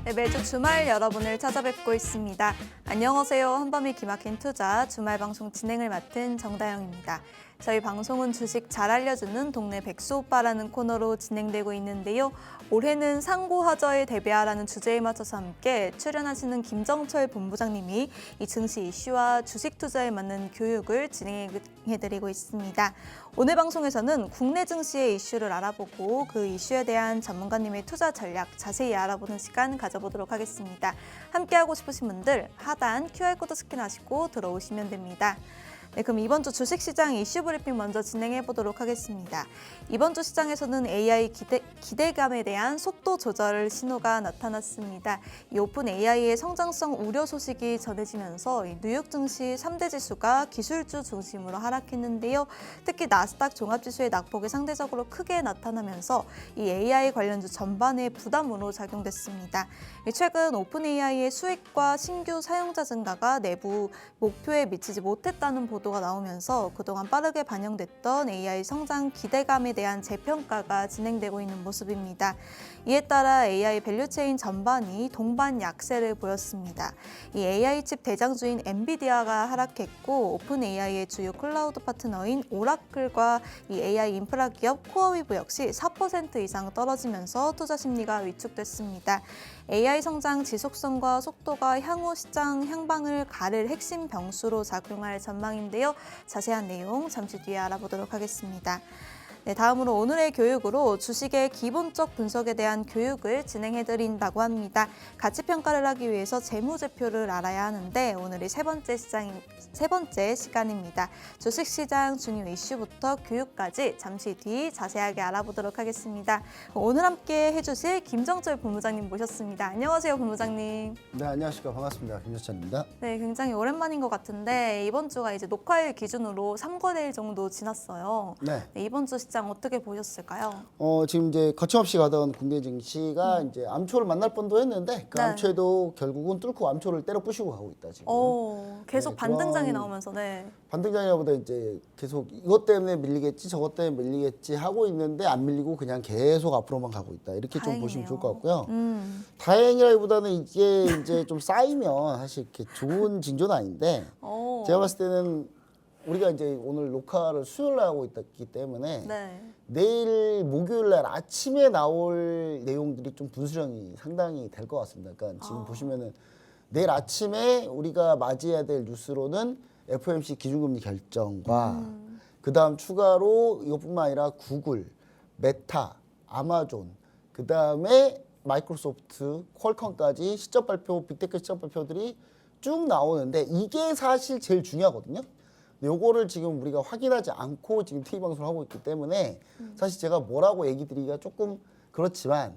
네, 매주 주말 여러분을 찾아뵙고 있습니다. 안녕하세요. 한밤이 기막힌 투자 주말 방송 진행을 맡은 정다영입니다. 저희 방송은 주식 잘 알려주는 동네 백수 오빠라는 코너로 진행되고 있는데요. 올해는 상고하저에 대비하라는 주제에 맞춰서 함께 출연하시는 김정철 본부장님이 이 증시 이슈와 주식 투자에 맞는 교육을 진행해드리고 있습니다. 오늘 방송에서는 국내 증시의 이슈를 알아보고 그 이슈에 대한 전문가님의 투자 전략 자세히 알아보는 시간 가져보도록 하겠습니다. 함께하고 싶으신 분들 하단 QR코드 스캔하시고 들어오시면 됩니다. 네, 그럼 이번 주 주식시장 이슈 브리핑 먼저 진행해 보도록 하겠습니다. 이번 주 시장에서는 AI 기대감에 대한 속도 조절 신호가 나타났습니다. 이 오픈 AI의 성장성 우려 소식이 전해지면서 이 뉴욕 증시 3대 지수가 기술주 중심으로 하락했는데요. 특히 나스닥 종합지수의 낙폭이 상대적으로 크게 나타나면서 이 AI 관련주 전반에 부담으로 작용됐습니다. 최근 오픈 AI의 수익과 신규 사용자 증가가 내부 목표에 미치지 못했다는 보도가 나오면서 그동안 빠르게 반영됐던 AI 성장 기대감에 대한 재평가가 진행되고 있는 모습입니다. 이에 따라 AI 밸류체인 전반이 동반 약세를 보였습니다. 이 AI 칩 대장주인 엔비디아가 하락했고 오픈 AI의 주요 클라우드 파트너인 오라클과 이 AI 인프라 기업 코어위브 역시 4% 이상 떨어지면서 투자 심리가 위축됐습니다. AI 성장 지속성과 속도가 향후 시장 향방을 가를 핵심 변수로 작용할 전망인데요. 자세한 내용 잠시 뒤에 알아보도록 하겠습니다. 네, 다음으로 오늘의 교육으로 주식의 기본적 분석에 대한 교육을 진행해드린다고 합니다. 가치 평가를 하기 위해서 재무제표를 알아야 하는데 오늘이 세 번째 시간입니다. 주식시장 중요 이슈부터 교육까지 잠시 뒤 자세하게 알아보도록 하겠습니다. 오늘 함께 해주실 김정철 본부장님 모셨습니다. 안녕하세요, 본부장님. 네, 안녕하십니까. 반갑습니다. 김정철입니다. 네, 굉장히 오랜만인 것 같은데 이번 주가 이제 녹화일 기준으로 3거래일 정도 지났어요. 네. 네, 이번 주 시장 어떻게 보셨을까요? 지금 이제 거침없이 가던 국내 증시가 이제 암초를 만날 뻔도 했는데 그 네. 암초에도 결국은 뚫고 암초를 때려 부시고 가고 있다 지금. 계속 네, 반등장이 그런 나오면서 네. 반등장이라보다 이제 계속 이것 때문에 밀리겠지, 저것 때문에 밀리겠지 하고 있는데 안 밀리고 그냥 계속 앞으로만 가고 있다. 이렇게 좀 보시면 다행이네요. 좋을 것 같고요. 다행이라기보다는 이게 이제 좀 쌓이면 사실 이렇게 좋은 징조는 아닌데 제가 봤을 때는 우리가 이제 오늘 녹화를 수요일 날 하고 있기 때문에 네. 내일 목요일 날 아침에 나올 내용들이 좀 분수령이 상당히 될 것 같습니다. 그러니까 지금 보시면은 내일 아침에 우리가 맞이해야 될 뉴스로는 FOMC 기준금리 결정과 그다음 추가로 이것뿐만 아니라 구글, 메타, 아마존, 그다음에 마이크로소프트, 퀄컴까지 시적 발표, 빅테크 시적 발표들이 쭉 나오는데 이게 사실 제일 중요하거든요. 요거를 지금 우리가 확인하지 않고 지금 TV 방송을 하고 있기 때문에 사실 제가 뭐라고 얘기 드리기가 조금 그렇지만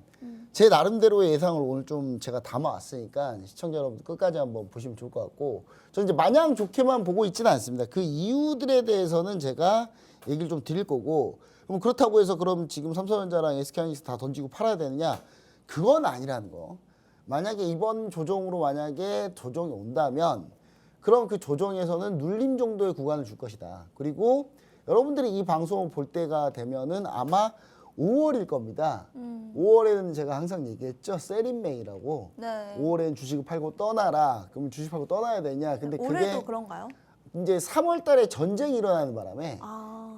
제 나름대로의 예상을 오늘 좀 제가 담아왔으니까 시청자 여러분들 끝까지 한번 보시면 좋을 것 같고 저는 이제 마냥 좋게만 보고 있지는 않습니다. 그 이유들에 대해서는 제가 얘기를 좀 드릴 거고 그럼 그렇다고 해서 그럼 지금 삼성전자랑 SK하이닉스 다 던지고 팔아야 되느냐? 그건 아니라는 거. 만약에 이번 조정으로 만약에 조정이 온다면 그럼 그 조정에서는 눌림 정도의 구간을 줄 것이다. 그리고 여러분들이 이 방송을 볼 때가 되면은 아마 5월일 겁니다. 5월에는 제가 항상 얘기했죠. 셀인메이라고. 네. 5월에는 주식을 팔고 떠나라. 그러면 주식 팔고 떠나야 되냐. 근데 올해도 그게 그런가요? 이제 3월 달에 전쟁이 일어나는 바람에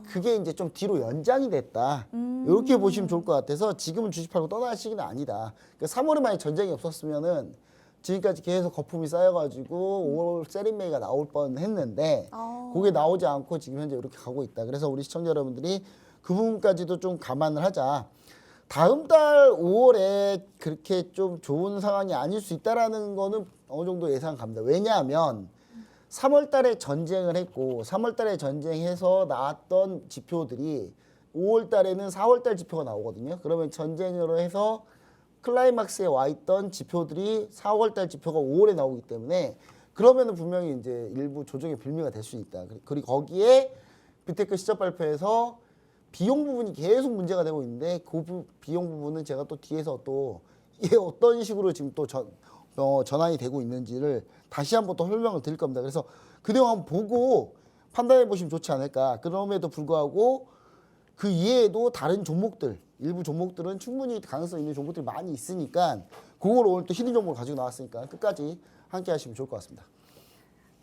그게 이제 좀 뒤로 연장이 됐다. 이렇게 보시면 좋을 것 같아서 지금은 주식 팔고 떠날 시기는 아니다. 그러니까 3월에 만약 전쟁이 없었으면은 지금까지 계속 거품이 쌓여가지고 5월 셀인메이가 나올 뻔했는데 그게 나오지 않고 지금 현재 이렇게 가고 있다. 그래서 우리 시청자 여러분들이 그 부분까지도 좀 감안을 하자. 다음 달 5월에 그렇게 좀 좋은 상황이 아닐 수 있다라는 거는 어느 정도 예상 갑니다. 왜냐하면 3월 달에 전쟁을 했고 3월 달에 전쟁해서 나왔던 지표들이 5월 달에는 4월 달 지표가 나오거든요. 그러면 전쟁으로 해서 클라이막스에 와 있던 지표들이 4월 달 지표가 5월에 나오기 때문에 그러면은 분명히 이제 일부 조정의 빌미가 될 수 있다. 그리고 거기에 빅테크 시적 발표에서 비용 부분이 계속 문제가 되고 있는데 그 비용 부분은 제가 또 뒤에서 또 이게 어떤 식으로 지금 또 전환이 되고 있는지를 다시 한번 또 설명을 드릴 겁니다. 그래서 그 내용 한번 보고 판단해 보시면 좋지 않을까. 그럼에도 불구하고 그 이외에도 다른 종목들, 일부 종목들은 충분히 가능성 있는 종목들이 많이 있으니까 그걸 오늘 또 히든 정보를 가지고 나왔으니까 끝까지 함께 하시면 좋을 것 같습니다.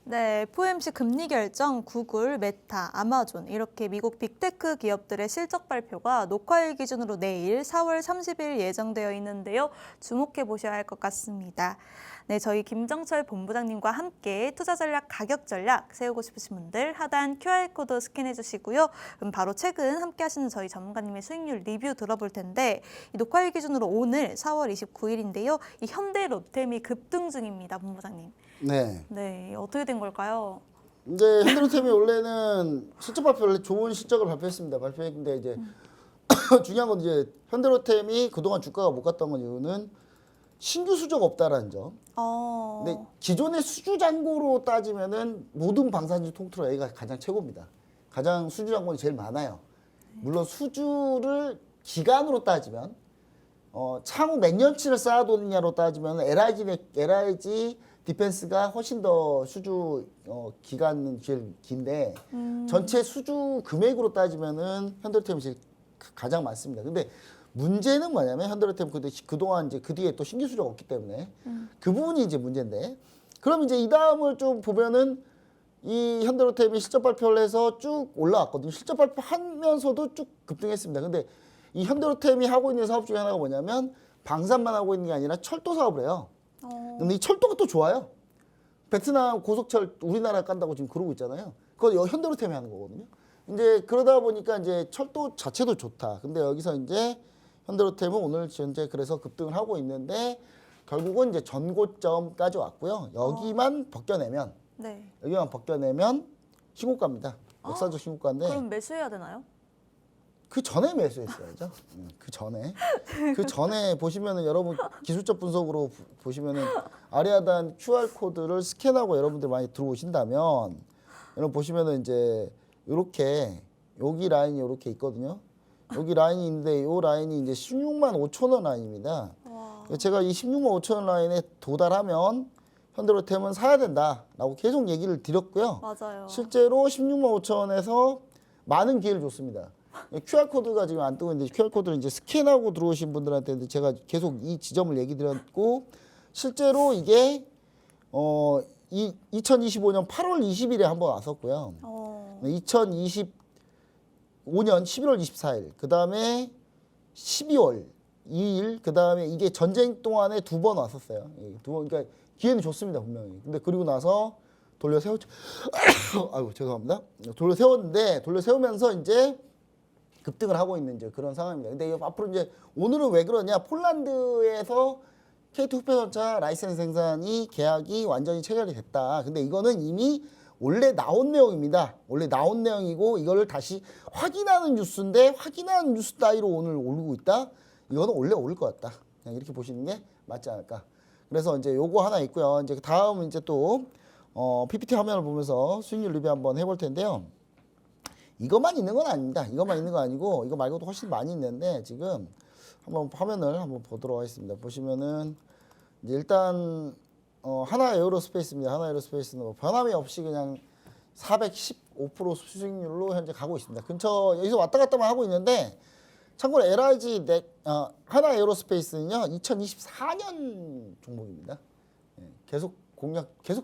네, FOMC 금리 결정, 구글, 메타, 아마존 이렇게 미국 빅테크 기업들의 실적 발표가 녹화일 기준으로 내일 4월 30일 예정되어 있는데요. 주목해 보셔야 할 것 같습니다. 네, 저희 김정철 본부장님과 함께 투자 전략, 가격 전략 세우고 싶으신 분들 하단 QR코드 스캔해 주시고요. 그럼 바로 최근 함께 하시는 저희 전문가님의 수익률 리뷰 들어볼 텐데 이 녹화일 기준으로 오늘 4월 29일인데요. 이 현대 로템이 급등 중입니다, 본부장님. 네. 네, 어떻게 된 걸까요? 이제 현대로템이 원래는 실적 발표를 좋은 실적을 발표했습니다. 발표했는데 이제 중요한 건 이제 현대로템이 그동안 주가가 못 갔던 건 이유는 신규 수주가 없다라는 점. 근데 기존의 수주 잔고로 따지면은 모든 방산주 통틀어 여기가 가장 최고입니다. 가장 수주 잔고는 제일 많아요. 물론 수주를 기간으로 따지면 창후 몇 년치를 쌓아뒀느냐로 따지면 LIG 디펜스가 훨씬 더 수주 기간은 제일 긴데 전체 수주 금액으로 따지면은 현대로템이 제일 가장 많습니다. 근데 문제는 뭐냐면 현대로템 그동안 이제 그 뒤에 또 신규 수주가 없기 때문에 그 부분이 이제 문제인데 그럼 이제 이 다음을 좀 보면은 이 현대로템이 실적 발표를 해서 쭉 올라왔거든요. 실적 발표하면서도 쭉 급등했습니다. 근데 이 현대로템이 하고 있는 사업 중에 하나가 뭐냐면 방산만 하고 있는 게 아니라 철도 사업을 해요. 근데 이 철도가 또 좋아요. 베트남 고속철 우리나라 깐다고 지금 그러고 있잖아요. 그거 현대로템이 하는 거거든요. 이제 그러다 보니까 이제 철도 자체도 좋다. 근데 여기서 이제 현대로템은 오늘 현재 그래서 급등을 하고 있는데 결국은 이제 전고점까지 왔고요. 여기만 벗겨내면 신고가입니다. 역사적 신고가인데. 그럼 매수해야 되나요? 그 전에 매수했어야죠. 그 전에 보시면은 여러분 기술적 분석으로 보시면은 아래 하단 QR 코드를 스캔하고 여러분들 많이 들어오신다면 여러분 보시면은 이제 이렇게 여기 라인이 이렇게 있거든요. 여기 라인이 있는데 이 라인이 이제 16만 5천 원 라인입니다. 제가 이 16만 5천 원 라인에 도달하면 현대로템은 사야 된다라고 계속 얘기를 드렸고요. 맞아요. 실제로 16만 5천 원에서 많은 기회를 줬습니다. QR코드가 지금 안 뜨고 있는데 QR코드를 이제 스캔하고 들어오신 분들한테 제가 계속 이 지점을 얘기 드렸고 실제로 이게 2025년 8월 20일에 한번 왔었고요. 2025년 11월 24일, 그 다음에 12월 2일, 그 다음에 이게 전쟁 동안에 2번 왔었어요. 두 번, 그러니까 기회는 좋습니다, 분명히. 근데 그리고 나서 돌려세웠죠. 아이고, 죄송합니다. 돌려세우면서 이제 급등을 하고 있는 이제 그런 상황입니다. 근데 앞으로 이제 오늘은 왜 그러냐? 폴란드에서 K2 후페전차 라이센스 생산이 계약이 완전히 체결이 됐다. 근데 이거는 이미 원래 나온 내용입니다. 원래 나온 내용이고 이거를 다시 확인하는 뉴스인데 확인하는 뉴스 따위로 오늘 오르고 있다. 이거는 원래 오를 것 같다. 그냥 이렇게 보시는 게 맞지 않을까. 그래서 이제 요거 하나 있고요. 이제 다음 이제 또 PPT 화면을 보면서 수익률 리뷰 한번 해볼 텐데요. 이것만 있는 건 아닙니다. 이것만 있는 건 아니고 이거 말고도 훨씬 많이 있는데 지금 한번 화면을 한번 보도록 하겠습니다. 보시면은 이제 일단 하나 에어로스페이스입니다. 하나 에어로스페이스는 뭐 변함이 없이 그냥 415% 수익률로 현재 가고 있습니다. 근처 여기서 왔다 갔다만 하고 있는데 참고로 LIG 하나 에어로스페이스는요 2024년 종목입니다. 계속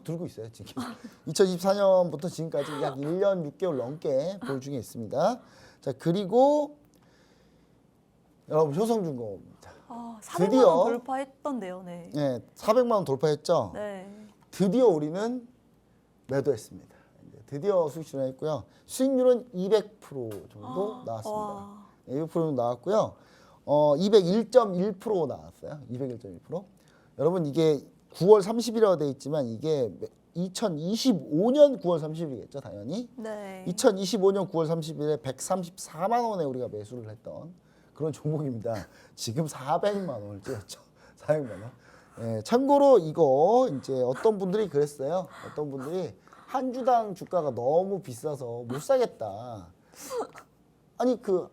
들고 있어요 지금. 2024년부터 지금까지 약 1년 6개월 넘게 보유 중에 있습니다. 자 그리고 여러분 효성중공업입니다. 400만 원 돌파했던데요. 네. 네, 400만 원 돌파했죠. 네. 드디어 우리는 매도했습니다. 드디어 수익 실현했고요. 수익률은 200% 정도 나왔습니다. 200% 정도 나왔고요. 201.1% 나왔어요. 201.1%. 여러분 이게 9월 30일이라고 되어 있지만 이게 2025년 9월 30일이겠죠, 당연히. 네. 2025년 9월 30일에 134만 원에 우리가 매수를 했던 그런 종목입니다. 지금 400만 원을 찍었죠. 400만 원. 예, 참고로 이거 이제 어떤 분들이 그랬어요. 어떤 분들이 한 주당 주가가 너무 비싸서 못 사겠다. 아니 13만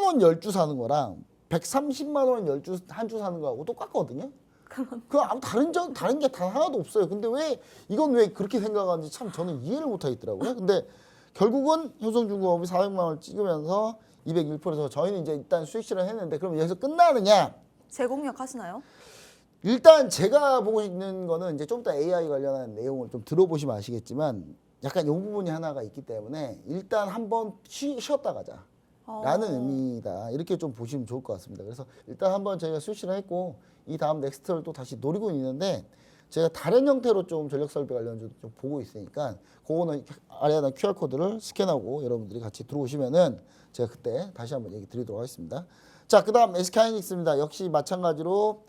원 10주 사는 거랑 130만 원 10주 한 주 사는 거하고 똑같거든요. 그 아무 다른 게 단 하나도 없어요. 근데 이건 왜 그렇게 생각하는지 참 저는 이해를 못 하겠더라고요. 근데 결국은 효성중공업이 400만 원을 찍으면서 201%에서 저희는 이제 일단 수익 실현 했는데 그럼 여기서 끝나느냐? 재공략 하시나요? 일단 제가 보고 있는 거는 이제 좀 이따 AI 관련한 내용을 좀 들어보시면 아시겠지만 약간 이 부분이 하나가 있기 때문에 일단 한번 쉬었다 가자. 라는 의미다. 이렇게 좀 보시면 좋을 것 같습니다. 그래서 일단 한번 저희가 스위치를 했고 이 다음 넥스트를 또 다시 노리고 있는데 제가 다른 형태로 좀 전력 설비 관련주도 좀 보고 있으니까 그거는 아래에 는 QR코드를 스캔하고 여러분들이 같이 들어오시면은 제가 그때 다시 한번 얘기 드리도록 하겠습니다. 자, 그 다음 SK하이닉스입니다. 역시 마찬가지로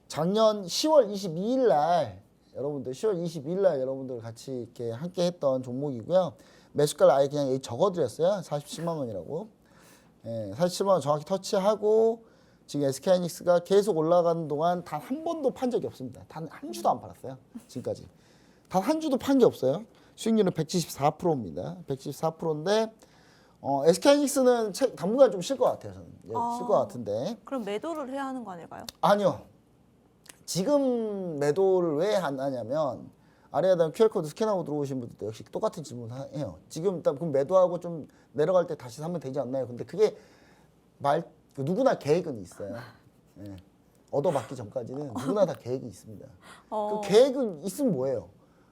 작년 10월 22일 날 여러분들 10월 22일 날 여러분들 같이 이렇게 함께 했던 종목이고요. 매수가를 아예 그냥 여기 적어드렸어요. 47만 원이라고. 예, 47만 원 정확히 터치하고 지금 SK하이닉스가 계속 올라가는 동안 단 한 번도 판 적이 없습니다. 단 한 주도 안 팔았어요. 지금까지. 단 한 주도 판 게 없어요. 수익률은 174%입니다. 174%인데 SK하이닉스는 당분간 좀 쉴 것 같아요. 저는. 쉴 것 같은데. 그럼 매도를 해야 하는 거 아닐까요? 아니요. 지금 매도를 왜 안 하냐면 아래에다 QR코드 스캔하고 들어오신 분들도 역시 똑같은 질문 해요. 지금 일단 그럼 매도하고 좀 내려갈 때 다시 사면 되지 않나요? 근데 그게 누구나 계획은 있어요. 예. 얻어맞기 전까지는 누구나 다 계획이 있습니다. 그 계획은 있으면 뭐예요?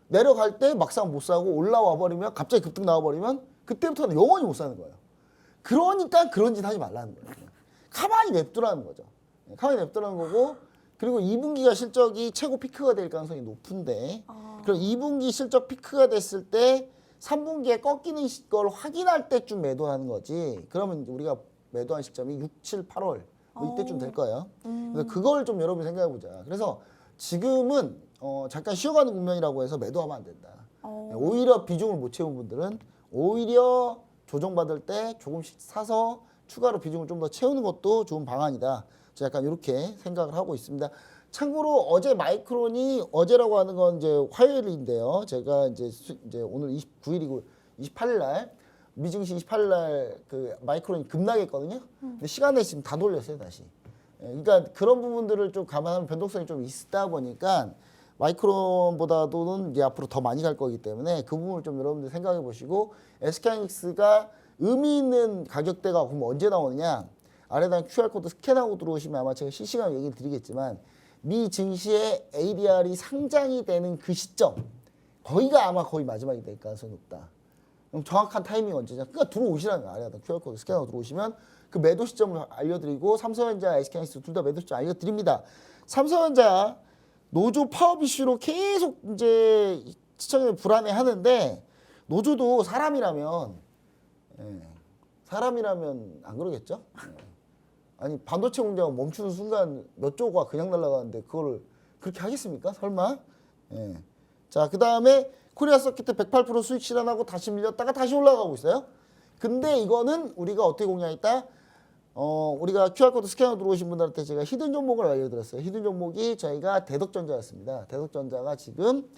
내려갈 때 막상 못 사고 올라와 버리면 갑자기 급등 나와 버리면 그때부터는 영원히 못 사는 거예요. 그러니까 그런 짓 하지 말라는 거예요. 가만히 냅두라는 거죠. 가만히 냅두라는 거고 그리고 2분기가 실적이 최고 피크가 될 가능성이 높은데 그럼 2분기 실적 피크가 됐을 때 3분기에 꺾이는 걸 확인할 때쯤 매도하는 거지. 그러면 우리가 매도한 시점이 6, 7, 8월 뭐 이때쯤 될 거예요. 그래서 그걸 좀 여러분이 생각해 보자. 그래서 지금은 잠깐 쉬어가는 국면이라고 해서 매도하면 안 된다. 오히려 비중을 못 채운 분들은 오히려 조정받을 때 조금씩 사서 추가로 비중을 좀 더 채우는 것도 좋은 방안이다. 제가 약간 이렇게 생각을 하고 있습니다. 참고로 어제 마이크론이 어제라고 하는 건 이제 화요일인데요. 제가 이제 오늘 29일이고 28일 날 미증시 28일 날 그 마이크론이 급락했거든요. 근데 시간에 지금 다 돌렸어요 다시. 그러니까 그런 부분들을 좀 감안하면 변동성이 좀 있다 보니까 마이크론보다도는 이제 앞으로 더 많이 갈 거기 때문에 그 부분을 좀 여러분들 생각해 보시고 SK하이닉스가 의미 있는 가격대가 그럼 언제 나오느냐? 아래다 QR코드 스캔하고 들어오시면 아마 제가 실시간 얘기를 드리겠지만 미 증시의 ADR이 상장이 되는 그 시점 거기가 아마 거의 마지막이 될 가능성이 높다. 그럼 정확한 타이밍이 언제냐? 그러니까 들어오시라는 거예요. 아래다 QR코드 스캔하고 들어오시면 그 매도 시점을 알려드리고 삼성전자, SK하이닉스 둘 다 매도 시점 알려드립니다. 삼성전자 노조 파업 이슈로 계속 이제 시청자들 불안해하는데 노조도 사람이라면 안 그러겠죠? 아니 반도체 공장을 멈추는 순간 몇 조가 그냥 날아가는데 그걸 그렇게 하겠습니까? 설마? 예. 자, 그 다음에 코리아 서킷 108% 수익 실현하고 다시 밀렸다가 다시 올라가고 있어요. 근데 이거는 우리가 어떻게 공략했다? 우리가 QR코드 스캐너 들어오신 분들한테 제가 히든 종목을 알려드렸어요. 히든 종목이 저희가 대덕전자였습니다. 대덕전자가 지금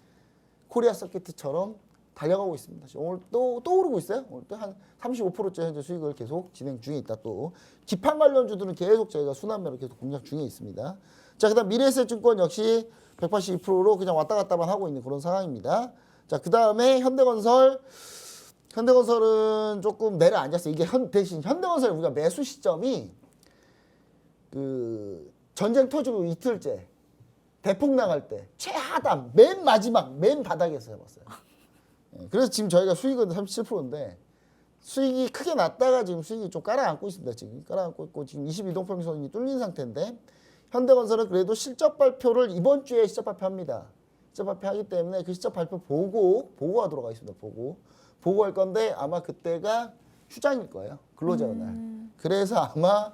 코리아 서킷처럼 달려가고 있습니다. 오늘 또 오르고 있어요. 오늘 또 한 35%째 현재 수익을 계속 진행 중에 있다. 또 기판 관련주들은 계속 저희가 순환매로 계속 공략 중에 있습니다. 자, 그다음 미래에셋증권 역시 182%로 그냥 왔다 갔다만 하고 있는 그런 상황입니다. 자, 그다음에 현대건설은 조금 내려앉았어요. 이게 대신 현대건설 우리가 매수 시점이 그 전쟁 터지고 이틀째 대폭 나갈 때 최하단 맨 마지막 맨 바닥에서 해봤어요. 그래서 지금 저희가 수익은 37%인데 수익이 크게 났다가 지금 수익이 좀 깔아앉고 있습니다. 지금 깔아앉고 있고 지금 22동평선이 뚫린 상태인데 현대건설은 그래도 실적 발표를 이번 주에 실적 발표합니다. 실적 발표하기 때문에 그 실적 발표 보고가 들어가 있습니다. 보고할 건데 아마 그때가 휴장일 거예요. 근로자의 날. 그래서 아마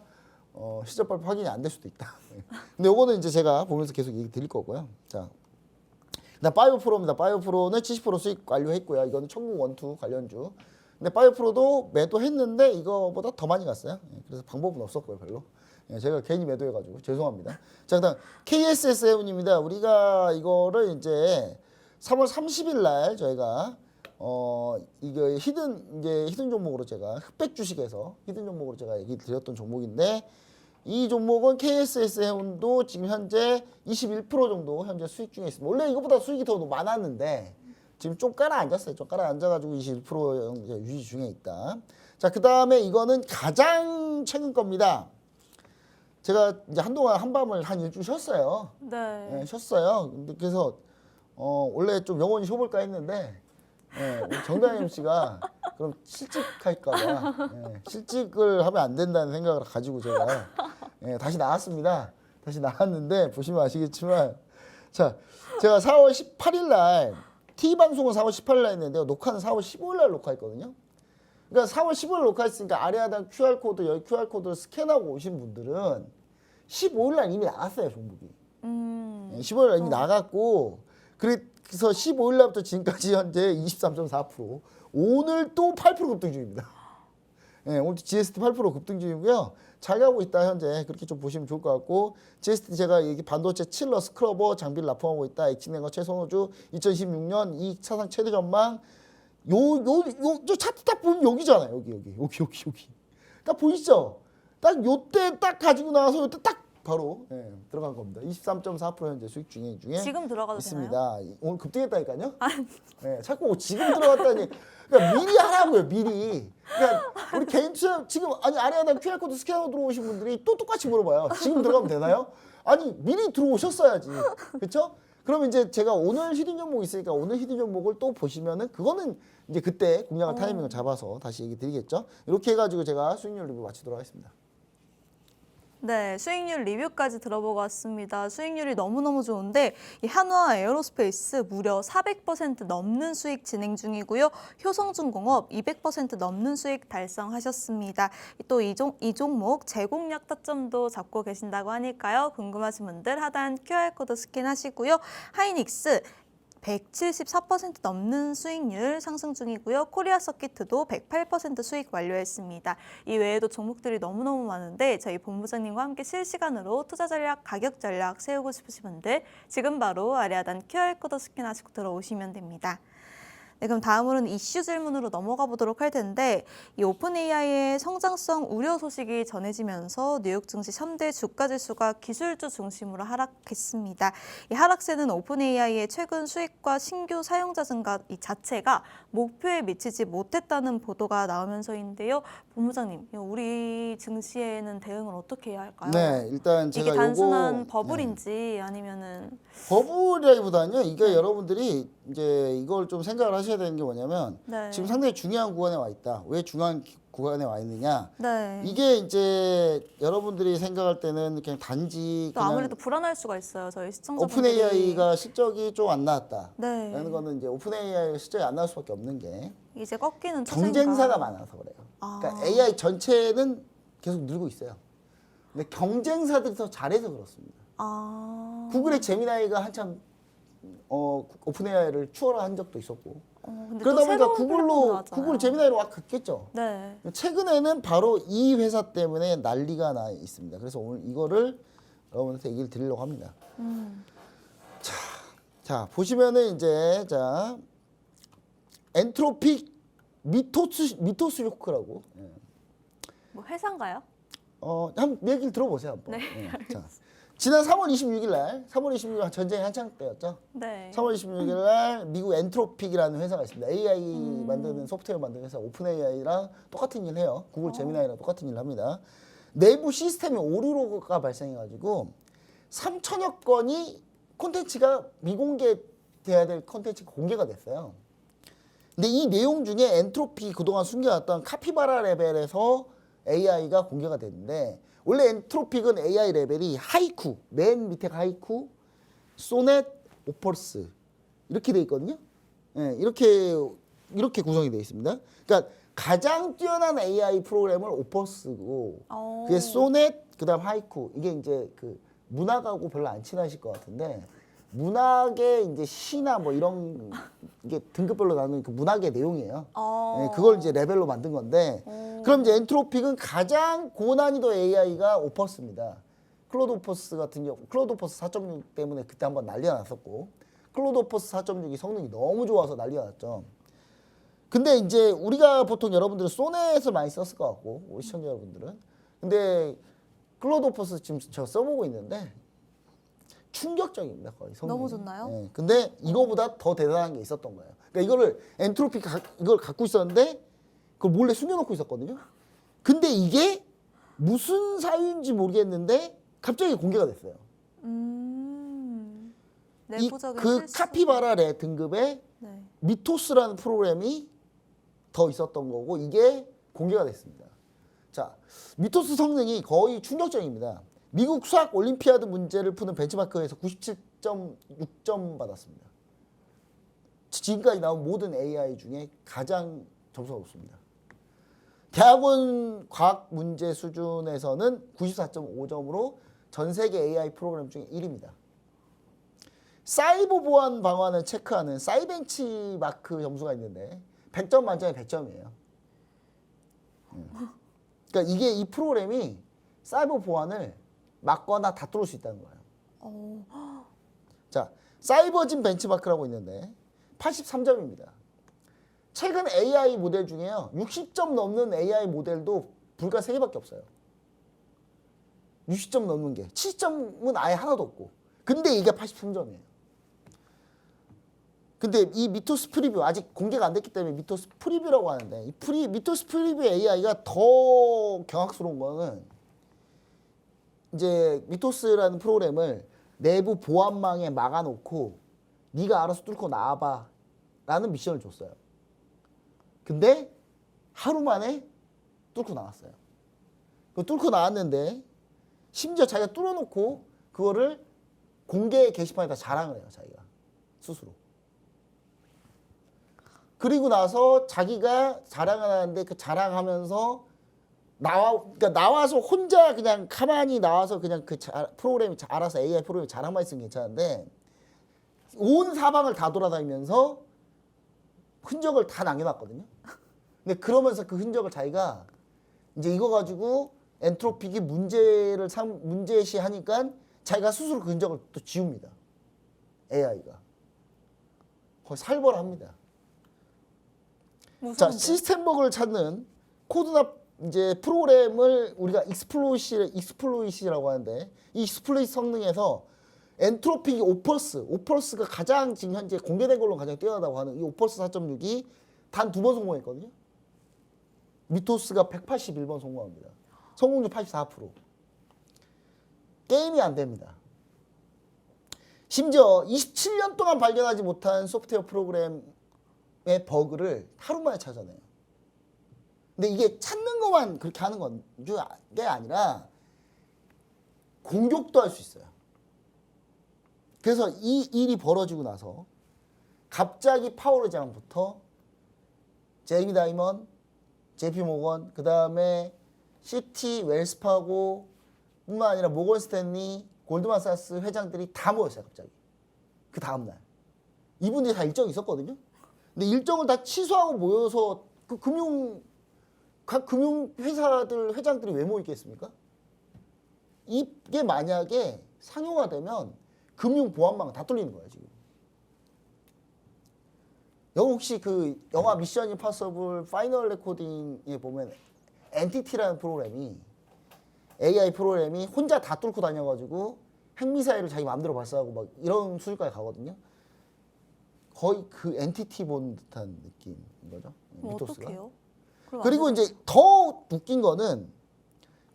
실적 발표 확인이 안 될 수도 있다. 근데 요거는 이제 제가 보면서 계속 얘기 드릴 거고요. 자. 바이오프로입니다. 바이오프로는 70% 수익 완료했고요. 이거는 천국 원투 관련주. 근데 바이오프로도 매도했는데 이거보다 더 많이 갔어요. 그래서 방법은 없었고요, 별로. 제가 괜히 매도해가지고 죄송합니다. 자, 그다음 KSSM입니다. 우리가 이거를 이제 3월 30일 날 저희가 이거 히든 종목으로 제가 흑백 주식에서 히든 종목으로 제가 얘기 드렸던 종목인데. 이 종목은 KSS해운도 지금 현재 21% 정도 현재 수익 중에 있습니다. 원래 이것보다 수익이 더 많았는데 지금 좀 깔아앉았어요. 좀 깔아앉아가지고 21% 유지 중에 있다. 자, 그 다음에 이거는 가장 최근 겁니다. 제가 이제 한동안 한밤을 한 일주일 쉬었어요. 네. 예, 쉬었어요. 근데 그래서 원래 좀 영원히 쉬어볼까 했는데 우리 정다영 씨가 그럼 실직할까봐 실직을 하면 안 된다는 생각을 가지고 제가 다시 나왔습니다. 다시 나왔는데 보시면 아시겠지만 자 제가 4월 18일 날 T 방송은 4월 18일 날 했는데요. 녹화는 4월 15일 날 녹화했거든요. 그러니까 4월 15일 녹화했으니까 아래 하단 QR코드 여기 QR코드를 스캔하고 오신 분들은 15일 날 이미 나갔어요 종목이. 15일 날 이미 나갔고 그래서 15일 날부터 지금까지 현재 23.4% 오늘 또 8% 급등 중입니다. 오늘 GST 8% 급등 중이고요. 잘 가고 있다 현재 그렇게 좀 보시면 좋을 것 같고 GST 제가 여기 반도체 칠러 스크러버 장비를 납품하고 있다. 엑시냉거 최선호주 2016년 이익 차상 최대 전망 저 차트 딱 보면 여기잖아요. 여기. 딱 보이시죠? 딱 요때 딱 가지고 나와서 요때 딱 바로 들어간 겁니다. 23.4% 현재 수익 중에 지금 들어가도 있습니다. 되나요? 오늘 급등했다니까요. 자꾸 지금 들어갔다니. 그러니까 미리 하라고요. 미리. 그러니까 우리 개인 투자 지금 아니 아래 하단 QR 코드 스캔하고 들어오신 분들이 또 똑같이 물어봐요. 지금 들어가면 되나요? 아니 미리 들어오셨어야지. 그렇죠? 그럼 이제 제가 오늘 히든 종목 있으니까 오늘 히든 종목을 또 보시면은 그거는 이제 그때 공략한 타이밍을 잡아서 다시 얘기 드리겠죠. 이렇게 해가지고 제가 수익률 리뷰 마치도록 하겠습니다. 네, 수익률 리뷰까지 들어보고 왔습니다. 수익률이 너무너무 좋은데 이 한화 에어로스페이스 무려 400% 넘는 수익 진행 중이고요. 효성중공업 200% 넘는 수익 달성하셨습니다. 또 이 종목 재공략 타점도 잡고 계신다고 하니까요. 궁금하신 분들 하단 QR코드 스캔하시고요. 하이닉스 174% 넘는 수익률 상승 중이고요. 코리아 서킷도 108% 수익 완료했습니다. 이 외에도 종목들이 너무너무 많은데 저희 본부장님과 함께 실시간으로 투자 전략, 가격 전략 세우고 싶으신 분들 지금 바로 아래 하단 QR코드 스캔하시고 들어오시면 됩니다. 네, 그럼 다음으로는 이슈 질문으로 넘어가 보도록 할 텐데 이 오픈 AI의 성장성 우려 소식이 전해지면서 뉴욕 증시 3대 주가 지수가 기술주 중심으로 하락했습니다. 이 하락세는 오픈 AI의 최근 수익과 신규 사용자 증가 이 자체가 목표에 미치지 못했다는 보도가 나오면서인데요. 본부장님, 우리 증시에는 대응을 어떻게 해야 할까요? 네, 일단 제가 이게 단순한 요거, 버블인지 아니면은 버블이라기보다는요. 이게 여러분들이 이제 이걸 좀 생각을 하셔야 되는 게 뭐냐면 지금 상당히 중요한 구간에 와 있다. 왜 중요한 구간에 와 있느냐? 이게 이제 여러분들이 생각할 때는 그냥 단지 또 그냥 아무래도 불안할 수가 있어요. 저희 시청자분들이. 오픈 AI가 실적이 좀 안 나왔다. 네. 라는 거는 이제 오픈 AI가 실적이 안 나올 수밖에 없는 게 이제 꺾이는 경쟁사가 많아서 그래요. 그러니까 AI 전체는 계속 늘고 있어요. 근데 경쟁사들이 더 잘해서 그렇습니다. 구글의 제미나이가 한참 오픈 AI를 추월한 적도 있었고 그러다 보니까 구글 제미나이로 와 갔겠죠. 네. 최근에는 바로 이 회사 때문에 난리가 나 있습니다. 그래서 오늘 이거를 여러분한테 얘기를 드리려고 합니다. 자 보시면은 이제 자 엔트로픽 미토스 쇼크라고 뭐 회사인가요? 한번 얘기를 들어보세요 한번. 네. 자 지난 3월 26일 날 3월 26일 전쟁이 한창 때였죠. 네. 3월 26일 날 미국 엔트로픽이라는 회사가 있습니다. AI 만드는 소프트웨어 만드는 회사 오픈 AI랑 똑같은 일을 해요. 구글 제미나이랑 똑같은 일을 합니다. 내부 시스템에 오류가 발생해가지고 3천여 건이 콘텐츠가 미공개돼야 될 콘텐츠가 공개가 됐어요. 근데 이 내용 중에 엔트로피 그동안 숨겨놨던 카피바라 레벨에서 AI가 공개가 됐는데 원래 엔트로픽은 AI 레벨이 하이쿠, 맨 밑에가 하이쿠, 소넷, 오퍼스 이렇게 돼 있거든요. 이렇게 구성이 되어 있습니다. 그러니까 가장 뛰어난 AI 프로그램을 오퍼스고 그게 소넷, 그다음 하이쿠 이게 이제 그 문학하고 별로 안 친하실 것 같은데 문학의 이제 시나 뭐 이런 이게 등급별로 나누는 그 문학의 내용이에요. 그걸 이제 레벨로 만든 건데 그럼 이제 엔트로픽은 가장 고난이도 AI가 오퍼스입니다. 클로드 오퍼스 같은 경우 클로드 오퍼스 4.6 때문에 그때 한번 난리가 났었고 클로드 오퍼스 4.6이 성능이 너무 좋아서 난리가 났죠. 근데 이제 우리가 보통 여러분들은 소넷을 많이 썼을 것 같고 우리 시청자 여러분들은 근데 클로드 오퍼스 지금 제가 써보고 있는데 충격적입니다. 거의 성능이. 너무 좋나요? 네. 근데 이거보다 더 대단한 게 있었던 거예요. 그러니까 이거를 엔트로피 이걸 갖고 있었는데 그걸 몰래 숨겨놓고 있었거든요. 근데 이게 무슨 사유인지 모르겠는데 갑자기 공개가 됐어요. 내부적인 그 실수. 카피바라 레 등급의 네. 미토스라는 프로그램이 더 있었던 거고 이게 공개가 됐습니다. 자, 미토스 성능이 거의 충격적입니다. 미국 수학 올림피아드 문제를 푸는 벤치마크에서 97.6점 받았습니다. 지금까지 나온 모든 AI 중에 가장 점수가 높습니다. 대학원 과학 문제 수준에서는 94.5점으로 전 세계 AI 프로그램 중에 1위입니다. 사이버 보안 방안을 체크하는 사이벤치 마크 점수가 있는데 100점 만점에 100점이에요. 그러니까 이게 이 프로그램이 사이버 보안을 막거나 다 뚫을 수 있다는 거예요. 자, 사이버진 벤치마크라고 있는데 83점입니다. 최근 AI 모델 중에요. 60점 넘는 AI 모델도 불과 3개밖에 없어요. 60점 넘는 게. 70점은 아예 하나도 없고. 근데 이게 83점이에요. 근데 이 미토스 프리뷰 아직 공개가 안 됐기 때문에 미토스 프리뷰라고 하는데 이 미토스 프리뷰 AI가 더 경악스러운 거는 이제 미토스라는 프로그램을 내부 보안망에 막아놓고 네가 알아서 뚫고 나와봐 라는 미션을 줬어요. 근데 하루 만에 뚫고 나왔어요. 뚫고 나왔는데 심지어 자기가 뚫어놓고 그거를 공개 게시판에다 자랑을 해요. 자기가 스스로. 그리고 나서 자기가 자랑을 하는데 그 자랑하면서 그러니까 나와서 혼자 그냥 가만히 나와서 그냥 그 프로그램이 알아서 AI 프로그램이 자랑만 있으면 괜찮은데 온 사방을 다 돌아다니면서 흔적을 다 남겨놨거든요. 근데 그러면서 그 흔적을 자기가 이제 이거 가지고 엔트로픽이 문제시 하니까 자기가 스스로 그 흔적을 또 지웁니다. AI가. 거의 살벌합니다. 자, 시스템 버그를 찾는 코드나 이제 프로그램을 우리가 익스플로이시라고 하는데 이 익스플로이트 성능에서 엔트로픽이 5%가 가장 지금 현재 공개된 걸로 가장 뛰어나다고 하는 이 5% 4.6이 단 2번 성공했거든요. 미토스가 181번 성공합니다. 성공률 84%. 게임이 안 됩니다. 심지어 27년 동안 발견하지 못한 소프트웨어 프로그램의 버그를 하루 만에 찾아내요. 근데 이게 찾는 것만 그렇게 하는 게 아니라 공격도 할 수 있어요. 그래서 이 일이 벌어지고 나서 갑자기 파워르장부터 제이미 다이먼, JP 모건, 그 다음에 시티, 웰스파고 뿐만 아니라 모건 스탠리, 골드만삭스 회장들이 다 모였어요. 갑자기. 그 다음날. 이분들이 다 일정이 있었거든요. 근데 일정을 다 취소하고 모여서 각 금융회사들 회장들이 왜 모이겠습니까? 이게 만약에 상용화되면 금융보안망 다 뚫리는 거예요, 지금. 혹시 그 영화 미션 임파서블 파이널 레코딩에 보면 엔티티라는 프로그램이 AI 프로그램이 혼자 다 뚫고 다녀가지고 핵미사일을 자기 마음대로 발사하고 막 이런 수준까지 가거든요. 거의 그 엔티티 본 듯한 느낌인 거죠. 미토스가. 어떡해요? 그리고 이제 더 웃긴 거는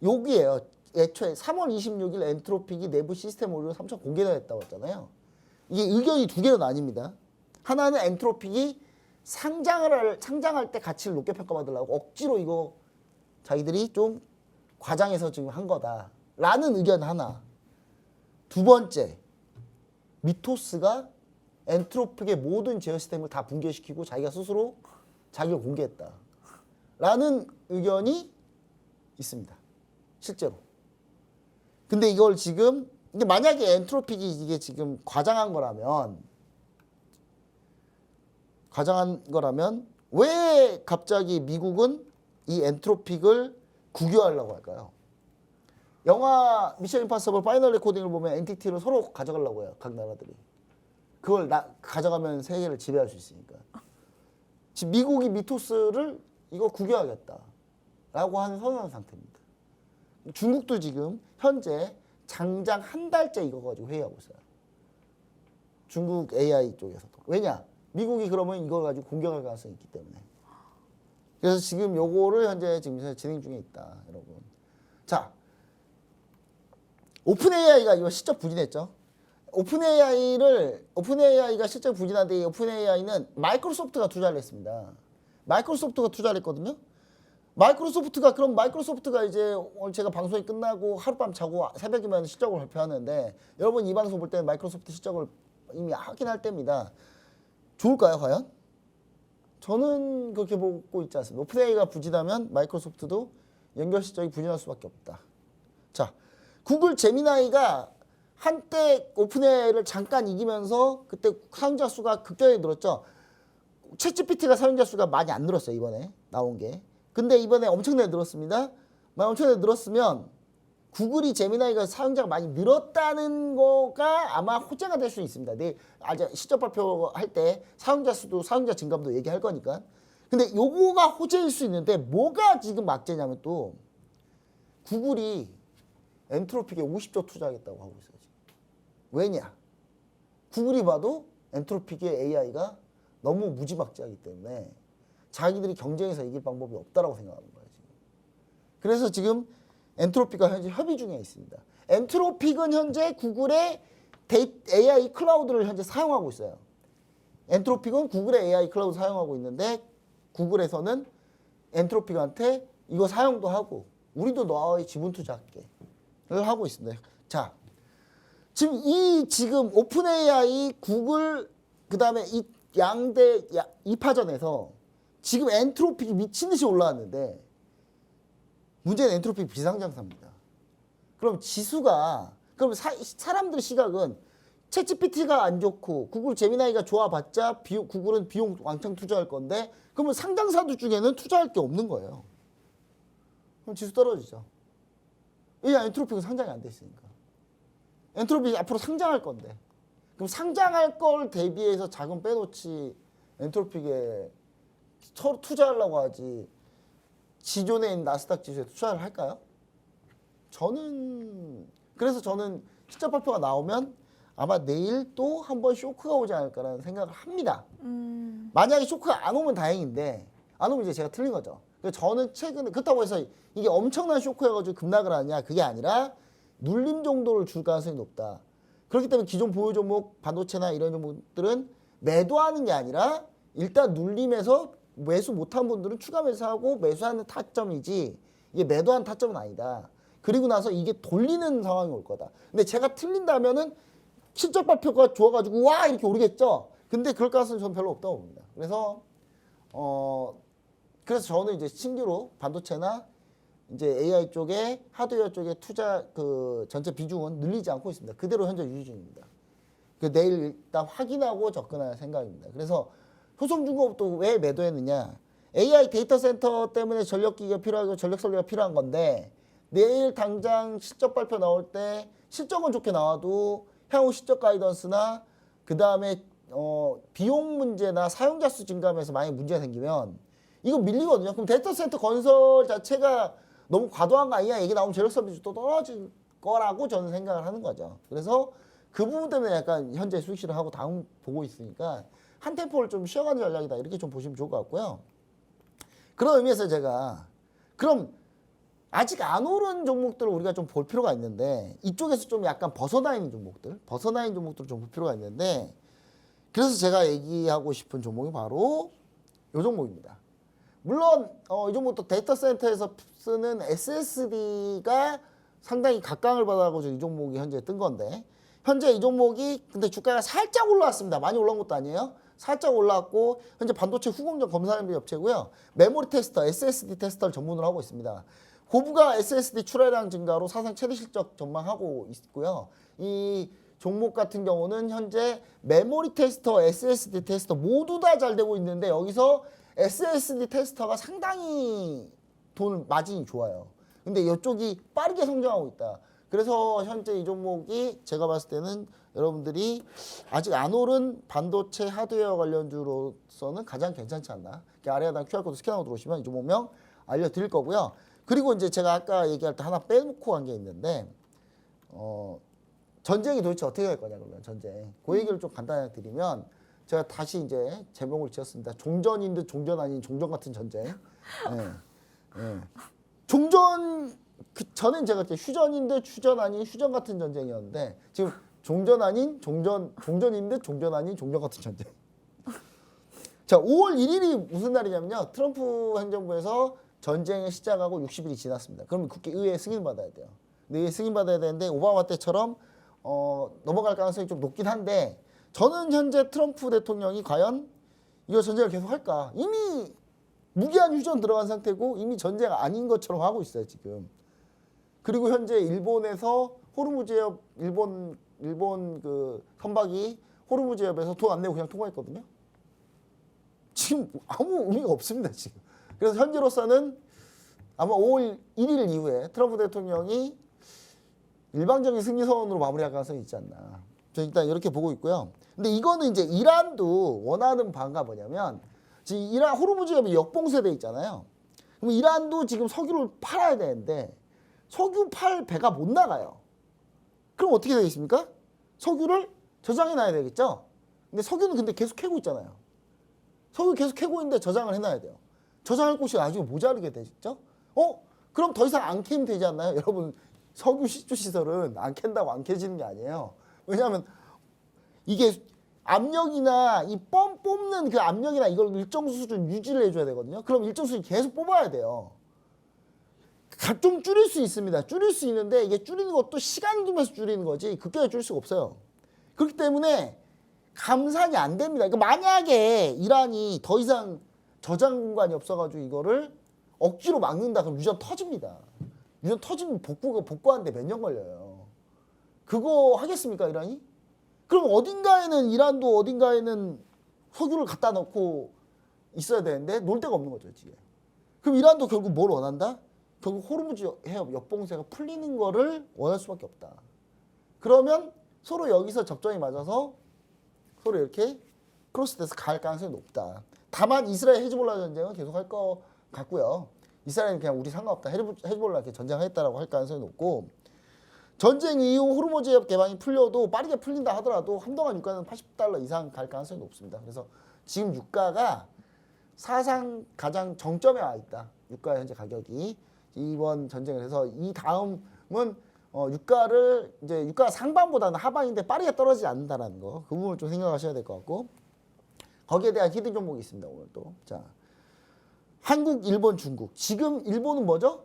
여기에요. 애초에 3월 26일 엔트로픽이 내부 시스템 오류 3차 공개가 됐다고 했잖아요. 이게 의견이 두 개로 나뉩니다. 하나는 엔트로픽이 상장할 때 가치를 높게 평가받으려고 억지로 이거 자기들이 좀 과장해서 지금 한 거다라는 의견 하나. 두 번째, 미토스가 엔트로픽의 모든 제어 시스템을 다 붕괴시키고 자기가 스스로 자기를 공개했다라는 의견이 있습니다. 실제로. 근데 이걸 지금 만약에 엔트로픽이 이게 지금 과장한 거라면 왜 갑자기 미국은 이 엔트로픽을 국유화하려고 할까요? 영화 미션 임파서블 파이널 레코딩을 보면 엔티티를 서로 가져가려고 해요. 각 나라들이. 그걸 가져가면 세계를 지배할 수 있으니까. 지금 미국이 미토스를 이거 국유하겠다라고 하는 선언한 상태입니다. 중국도 지금 현재 장장 한 달째 이거 가지고 회의하고 있어요. 중국 AI 쪽에서도. 왜냐? 미국이 그러면 이걸 가지고 공격할 가능성이 있기 때문에. 그래서 지금 요거를 현재 지금 진행 중에 있다, 여러분. 자, 오픈 AI가 이거 실적 부진했죠. 오픈 AI가 실적 부진한데 이 오픈 AI는 마이크로소프트가 투자를 했습니다. 마이크로소프트가 투자를 했거든요. 그럼 마이크로소프트가 이제 오늘 제가 방송이 끝나고 하룻밤 자고 새벽이면 실적을 발표하는데 여러분 이 방송 볼 때는 마이크로소프트 실적을 이미 확인할 때입니다. 좋을까요, 과연? 저는 그렇게 보고 있지 않습니다. 오픈 AI가 부진하면 마이크로소프트도 연결 실적이 부진할 수밖에 없다. 자, 구글 제미나이가 한때 오픈 AI를 잠깐 이기면서 그때 사용자 수가 급격하게 늘었죠. 챗GPT가 사용자 수가 많이 안 늘었어요, 이번에 나온 게. 근데 이번에 엄청나게 늘었습니다. 엄청나게 늘었으면 구글이 제미나이가 사용자가 많이 늘었다는 거가 아마 호재가 될 수 있습니다. 내일 아직 실적 발표할 때 사용자 수도 사용자 증감도 얘기할 거니까. 근데 요거가 호재일 수 있는데 뭐가 지금 악재냐면 또 구글이 엔트로픽에 50조 투자하겠다고 하고 있어요. 지금. 왜냐? 구글이 봐도 엔트로픽의 AI가 너무 무지막지하기 때문에 자기들이 경쟁에서 이길 방법이 없다라고 생각하는 거예요. 지금. 그래서 지금 엔트로픽과 현재 협의 중에 있습니다. 엔트로픽은 현재 구글의 AI 클라우드를 현재 사용하고 있어요. 엔트로픽은 구글의 AI 클라우드 사용하고 있는데 구글에서는 엔트로픽한테 이거 사용도 하고 우리도 너의 지분 투자할게 를 하고 있습니다. 자, 지금 오픈 AI, 구글 그다음에 이 양대 2파전에서 지금 엔트로픽이 미친 듯이 올라왔는데 문제는 엔트로픽 비상장사입니다. 그럼 그럼 사람들 시각은 챗GPT가 안 좋고 구글 제미나이가 좋아봤자 구글은 비용 왕창 투자할 건데 그러면 상장사들 중에는 투자할 게 없는 거예요. 그럼 지수 떨어지죠. 이 엔트로픽은 상장이 안 돼 있으니까. 엔트로픽이 앞으로 상장할 건데 그럼 상장할 걸 대비해서 자금 빼놓지 엔트로픽에 투자하려고 하지 기존에 있는 나스닥 지수에 투자를 할까요? 그래서 저는 실적 발표가 나오면 아마 내일 또 한 번 쇼크가 오지 않을까라는 생각을 합니다. 만약에 쇼크가 안 오면 다행인데 안 오면 이제 제가 틀린 거죠. 그래서 저는 최근에 그렇다고 해서 이게 엄청난 쇼크여가지고 급락을 하냐 그게 아니라 눌림 정도를 줄 가능성이 높다. 그렇기 때문에 기존 보유 종목 반도체나 이런 종목들은 매도하는 게 아니라 일단 눌림에서 매수 못한 분들은 추가 매수하고 매수하는 타점이지 이게 매도한 타점은 아니다. 그리고 나서 이게 돌리는 상황이 올 거다. 근데 제가 틀린다면은 실적 발표가 좋아가지고 와 이렇게 오르겠죠. 근데 그럴 가능성은 저는 별로 없다고 봅니다. 그래서 저는 이제 신규로 반도체나 이제 AI 쪽에 하드웨어 쪽에 투자 전체 비중은 늘리지 않고 있습니다. 그대로 현재 유지 중입니다. 내일 일단 확인하고 접근할 생각입니다. 그래서 효성중공업도 왜 매도했느냐? AI 데이터 센터 때문에 전력기가 필요하고 전력 설비가 필요한 건데 내일 당장 실적 발표 나올 때 실적은 좋게 나와도 향후 실적 가이던스나 그 다음에 비용 문제나 사용자 수 증감에서 만약 문제가 생기면 이거 밀리거든요. 그럼 데이터 센터 건설 자체가 너무 과도한 거 아니냐? 얘기 나오면 전력 설비도 또 떨어질 거라고 저는 생각을 하는 거죠. 그래서 그 부분 때문에 약간 현재 수익 실현하고 다음 보고 있으니까 한 템포를 좀 쉬어가는 전략이다. 이렇게 좀 보시면 좋을 것 같고요. 그런 의미에서 제가 그럼 아직 안 오른 종목들을 우리가 좀 볼 필요가 있는데 이쪽에서 좀 약간 벗어나 있는 종목들을 좀 볼 필요가 있는데 그래서 제가 얘기하고 싶은 종목이 바로 이 종목입니다. 물론 이 종목도 데이터 센터에서 쓰는 SSD가 상당히 각광을 받아가지고 이 종목이 현재 뜬 건데 현재 이 종목이 근데 주가가 살짝 올라왔습니다. 많이 올라온 것도 아니에요. 살짝 올라왔고 현재 반도체 후공정 검사하는 업체고요. 메모리 테스터, SSD 테스터를 전문으로 하고 있습니다. 고부가 SSD 출하량 증가로 사상 최대 실적 전망하고 있고요. 이 종목 같은 경우는 현재 메모리 테스터, SSD 테스터 모두 다 잘 되고 있는데 여기서 SSD 테스터가 상당히 마진이 좋아요. 근데 이쪽이 빠르게 성장하고 있다. 그래서 현재 이 종목이 제가 봤을 때는 여러분들이 아직 안 오른 반도체 하드웨어 관련주로서는 가장 괜찮지 않나. 아래 하단 QR코드 스캔하고 들어오시면 이 종목명 알려드릴 거고요. 그리고 이제 제가 아까 얘기할 때 하나 빼놓고 간 게 있는데 전쟁이 도대체 어떻게 될 거냐 그러면 전쟁. 그 얘기를 좀 간단하게 드리면 제가 다시 이제 제목을 지었습니다. 종전인 듯 종전 아닌 종전 같은 전쟁. 종전 그 전엔 제가 이제 휴전인 듯 휴전 아닌 휴전 같은 전쟁이었는데 지금 종전 아닌 종전인 듯 종전 아닌 종전 같은 전쟁. 자, 5월 1일이 무슨 날이냐면요. 트럼프 행정부에서 전쟁을 시작하고 60일이 지났습니다. 그러면 국회의회 승인받아야 돼요. 근데 의회 승인받아야 되는데 오바마 때처럼 넘어갈 가능성이 좀 높긴 한데 저는 현재 트럼프 대통령이 과연 이거 전쟁을 계속 할까? 이미 무기한 휴전 들어간 상태고 이미 전쟁 아닌 것처럼 하고 있어요, 지금. 그리고 현재 일본에서 호르무즈해협 일본 그 선박이 호르무즈해협에서 돈 안 내고 그냥 통과했거든요. 지금 아무 의미가 없습니다, 지금. 그래서 현재로서는 아마 5월 1일 이후에 트럼프 대통령이 일방적인 승리 선언으로 마무리할 가능성이 있지 않나. 저 일단 이렇게 보고 있고요. 근데 이거는 이제 이란도 원하는 바가 뭐냐면 지금 이란 호르무즈해협이 역봉쇄돼 있잖아요. 그럼 이란도 지금 석유를 팔아야 되는데 석유 팔 배가 못 나가요. 그럼 어떻게 되겠습니까? 석유를 저장해 놔야 되겠죠? 근데 석유는 근데 계속 캐고 있잖아요. 석유 계속 캐고 있는데 저장을 해놔야 돼요. 저장할 곳이 나중에 모자르게 되죠? 그럼 더 이상 안 캐면 되지 않나요? 여러분, 석유 시추 시설은 안 캔다고 안 캐지는 게 아니에요. 왜냐하면 이게 압력이나 이 뽑는 그 압력이나 이걸 일정 수준 유지를 해줘야 되거든요. 그럼 일정 수준 계속 뽑아야 돼요. 좀 줄일 수 있습니다. 줄일 수 있는데 이게 줄이는 것도 시간 두면서 줄이는 거지 급격하게 줄일 수가 없어요. 그렇기 때문에 감산이 안 됩니다. 그러니까 만약에 이란이 더 이상 저장 공간이 없어가지고 이거를 억지로 막는다 그럼 유전 터집니다. 유전 터지면 복구하는데 몇 년 걸려요. 그거 하겠습니까, 이란이? 그럼 어딘가에는 이란도 어딘가에는 석유를 갖다 놓고 있어야 되는데 놀 데가 없는 거죠, 지금. 그럼 이란도 결국 뭘 원한다? 결국 호르무즈 해협 역봉쇄가 풀리는 거를 원할 수밖에 없다. 그러면 서로 여기서 접점이 맞아서 서로 이렇게 크로스돼서 갈 가능성이 높다. 다만 이스라엘 헤즈볼라 전쟁은 계속 할 것 같고요. 이스라엘은 그냥 우리 상관없다. 헤즈볼라 이렇게 전쟁하겠다라고 할 가능성이 높고 전쟁 이후 호르무즈 해협 개방이 풀려도 빠르게 풀린다 하더라도 한동안 유가는 $80 이상 갈 가능성이 높습니다. 그래서 지금 유가가 사상 가장 정점에 와 있다. 유가 현재 가격이 이번 전쟁을 해서 이 다음은 유가를 이제 유가 상반보다는 하반인데 빠르게 떨어지지 않는다라는 거. 그 부분을 좀 생각하셔야 될 것 같고 거기에 대한 히든 종목이 있습니다. 오늘 또. 자, 한국, 일본, 중국. 지금 일본은 뭐죠?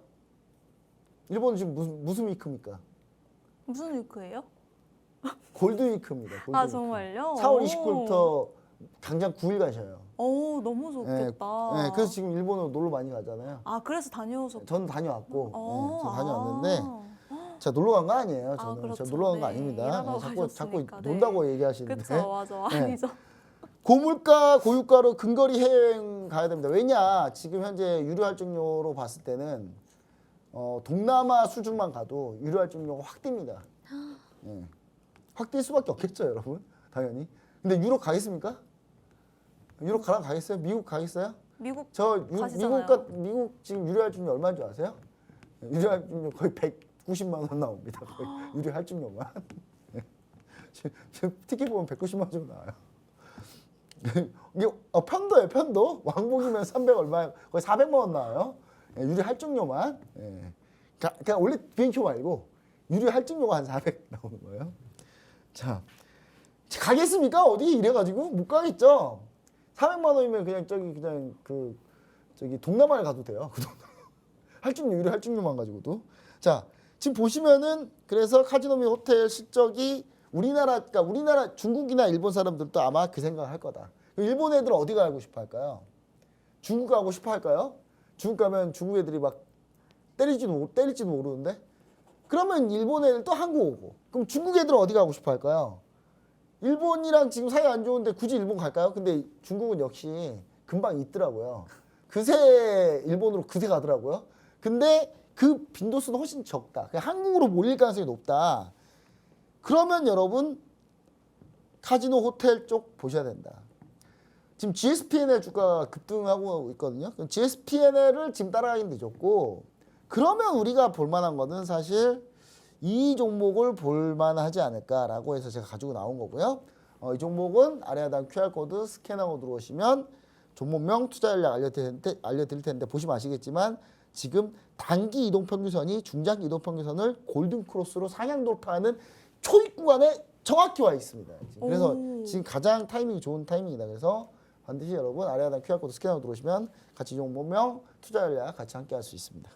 일본은 지금 무슨 위크입니까? 무슨 위크예요? 골드 위크입니다. 골드 아, 위크. 정말요? 4월 29일부터 당장 9일간 쉬어요. 오, 너무 좋겠다. 네, 그래서 지금 일본으로 놀러 많이 가잖아요. 아, 그래서 다녀오셨. 전 다녀왔고, 저 아. 다녀왔는데, 제가 놀러 간 거 아니에요. 저는 그렇죠. 저 놀러 간 거 네, 아닙니다. 일하러 자꾸 가셨으니까. 논다고 네. 얘기하시는데. 그쵸, 맞아. 네. 아니죠. 고물가, 고유가로 근거리 해외여행 가야 됩니다. 왜냐? 지금 현재 유료할증료로 봤을 때는 동남아 수준만 가도 유료할증료가 확 뜁니다. 네. 확 뛸 수밖에 없겠죠, 여러분. 당연히. 근데 유럽 가겠습니까? 유럽 가겠어요? 미국 가겠어요? 미국 미국 가시잖아요. 미국 지금 유료할증료 얼마인 줄 아세요? 유료할증료 거의 190만 원 나옵니다. 거의 유료할증료만. 지금 티켓 보면 190만 원 정도 나와요. 이게 편도예요, 편도. 왕복이면 300 얼마, 거의 400만 원 나와요. 유료할증료만. 예. 그냥 원래 비행표 말고 유료할증료가 한 400 나오는 거예요. 자, 가겠습니까? 어디 이래가지고 못 가겠죠. 400만 원이면 그냥 저기 동남아에 가도 돼요. 할증료 유료 할증료만 가지고도. 자, 지금 보시면은 그래서 카지노 및 호텔 실적이 우리나라 중국이나 일본 사람들도 아마 그 생각을 할 거다. 일본 애들은 어디 가고 싶어 할까요? 중국 가고 싶어 할까요? 중국 가면 중국 애들이 막 때릴지도 모르는데. 그러면 일본 애들 또 한국 오고. 그럼 중국 애들은 어디 가고 싶어 할까요? 일본이랑 지금 사이 안 좋은데 굳이 일본 갈까요? 근데 중국은 역시 금방 있더라고요. 그새 일본으로 그새 가더라고요. 근데 그 빈도수는 훨씬 적다. 그냥 한국으로 몰릴 가능성이 높다. 그러면 여러분 카지노 호텔 쪽 보셔야 된다. 지금 GSP&L 주가가 급등하고 있거든요. GSP&L을 지금 따라가긴 늦었고 그러면 우리가 볼만한 거는 사실 이 종목을 볼만하지 않을까라고 해서 제가 가지고 나온 거고요. 이 종목은 아래 하단 QR코드 스캔하고 들어오시면 종목명 투자 전략 알려드릴 텐데 보시면 아시겠지만 지금 단기 이동평균선이 중장기 이동평균선을 골든크로스로 상향 돌파하는 초입 구간에 정확히 와 있습니다. 그래서 지금 가장 타이밍이 좋은 타이밍이다. 그래서 반드시 여러분 아래 하단 QR코드 스캔하고 들어오시면 같이 종목명 투자 전략 같이 함께 할 수 있습니다.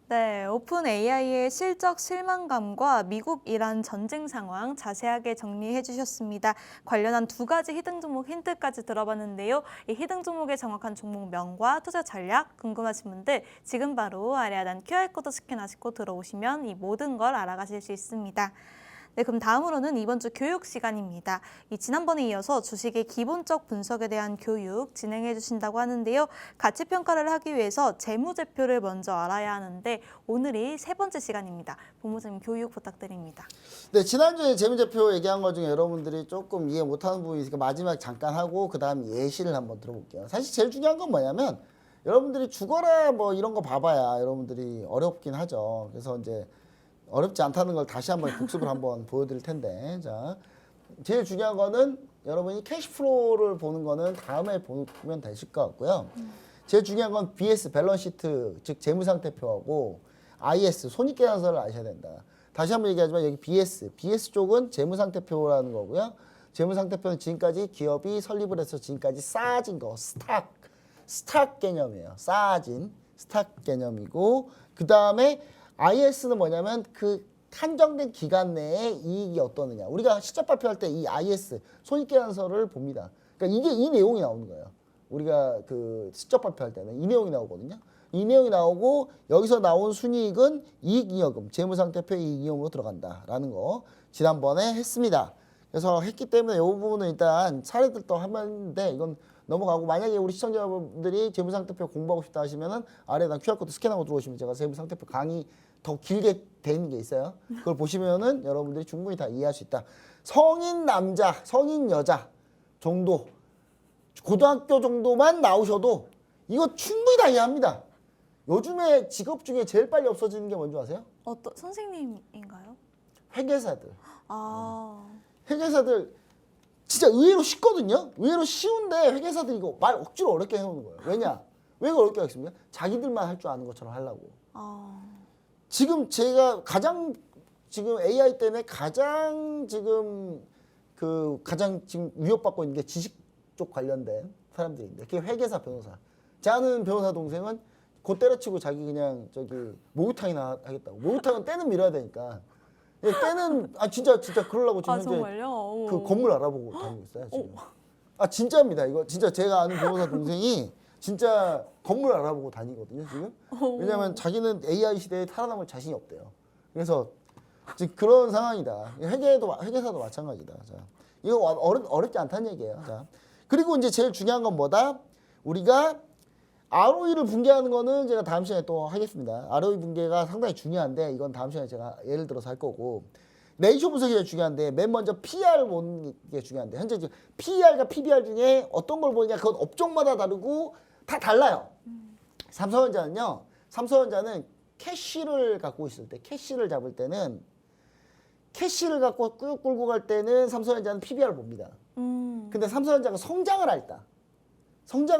네, 오픈 AI의 실적 실망감과 미국 이란 전쟁 상황 자세하게 정리해 주셨습니다. 관련한 두 가지 히든 종목 힌트까지 들어봤는데요. 이 히든 종목의 정확한 종목명과 투자 전략 궁금하신 분들 지금 바로 아래 하단 QR코드 스캔하시고 들어오시면 이 모든 걸 알아가실 수 있습니다. 네, 그럼 다음으로는 이번 주 교육 시간입니다. 이 지난번에 이어서 주식의 기본적 분석에 대한 교육 진행해 주신다고 하는데요. 가치 평가를 하기 위해서 재무제표를 먼저 알아야 하는데 오늘이 세 번째 시간입니다. 본부장님 교육 부탁드립니다. 네, 지난주에 재무제표 얘기한 것 중에 여러분들이 조금 이해 못하는 부분이 있으니까 마지막 잠깐 하고 그 다음 예시를 한번 들어볼게요. 사실 제일 중요한 건 뭐냐면 여러분들이 죽어라 뭐 이런 거 봐봐야 여러분들이 어렵긴 하죠. 그래서 이제 어렵지 않다는 걸 다시 한번 복습을 한번 보여드릴 텐데, 자, 제일 중요한 거는 여러분이 캐시플로우를 보는 거는 다음에 보면 되실 것 같고요. 제일 중요한 건 BS 밸런시트, 즉 재무상태표하고 IS 손익계산서를 아셔야 된다. 다시 한번 얘기하지만 여기 BS 쪽은 재무상태표라는 거고요. 재무상태표는 지금까지 기업이 설립을 해서 지금까지 쌓아진 거, 스탁 개념이에요. 쌓아진 스탁 개념이고, 그 다음에 IS는 뭐냐면 그 한정된 기간 내에 이익이 어떠느냐. 우리가 실적 발표할 때 이 IS 손익계산서를 봅니다. 그러니까 이게 이 내용이 나오는 거예요. 우리가 그 실적 발표할 때는 이 내용이 나오거든요. 이 내용이 나오고 여기서 나온 순이익은 이익잉여금, 재무상태표 이익잉여금으로 들어간다라는 거 지난번에 했습니다. 그래서 했기 때문에 이 부분은 일단 사례들도 하는데 이건 넘어가고, 만약에 우리 시청자분들이 재무상태표 공부하고 싶다 하시면은 아래에다 QR코드 스캔하고 들어오시면 제가 재무상태표 강의 더 길게 돼 있는 게 있어요. 그걸 보시면은 여러분들이 충분히 다 이해할 수 있다. 성인 남자, 성인 여자 정도, 고등학교 정도만 나오셔도 이거 충분히 다 이해합니다. 요즘에 직업 중에 제일 빨리 없어지는 게 뭔지 아세요? 어떤 선생님인가요? 회계사들. 아, 회계사들 진짜 의외로 쉽거든요. 의외로 쉬운데 회계사들 이거 말 억지로 어렵게 해놓는 거예요. 왜냐? 왜 어렵게 하겠습니까? 자기들만 할 줄 아는 것처럼 하려고. 지금 제가 가장 지금 AI 때문에 가장 지금 위협받고 있는 게 지식 쪽 관련된 사람들인데 그게 회계사, 변호사. 제 아는 변호사 동생은 곧 때려치고 자기 그냥 저기 목욕탕이나 하겠다고. 목욕탕은 때는 밀어야 되니까. 때는 진짜 그러려고 지금 현재 정말요? 그 건물 알아보고 다니고 있어요 지금. 진짜입니다. 이거 진짜 제가 아는 변호사 동생이 진짜 건물 알아보고 다니거든요 지금. 왜냐하면 자기는 AI 시대에 살아남을 자신이 없대요. 그래서 지금 그런 상황이다. 회계사도 마찬가지다. 자, 이거 어렵지 않다는 얘기예요. 자, 그리고 이제 제일 중요한 건 뭐다? 우리가 ROE를 붕괴하는 거는 제가 다음 시간에 또 하겠습니다. ROE 붕괴가 상당히 중요한데 이건 다음 시간에 제가 예를 들어서 할 거고, 레이쇼 분석이 제일 중요한데 맨 먼저 PER 보는 게 중요한데 현재 지금 PER과 PBR 중에 어떤 걸 보느냐 그건 업종마다 다르고 다 달라요. 삼성전자는 캐시를 갖고 있을 때, 캐시를 잡을 때는 캐시를 갖고 쭉 끌고 갈 때는 삼성전자는 PBR을 봅니다. 근데 삼성전자가 성장을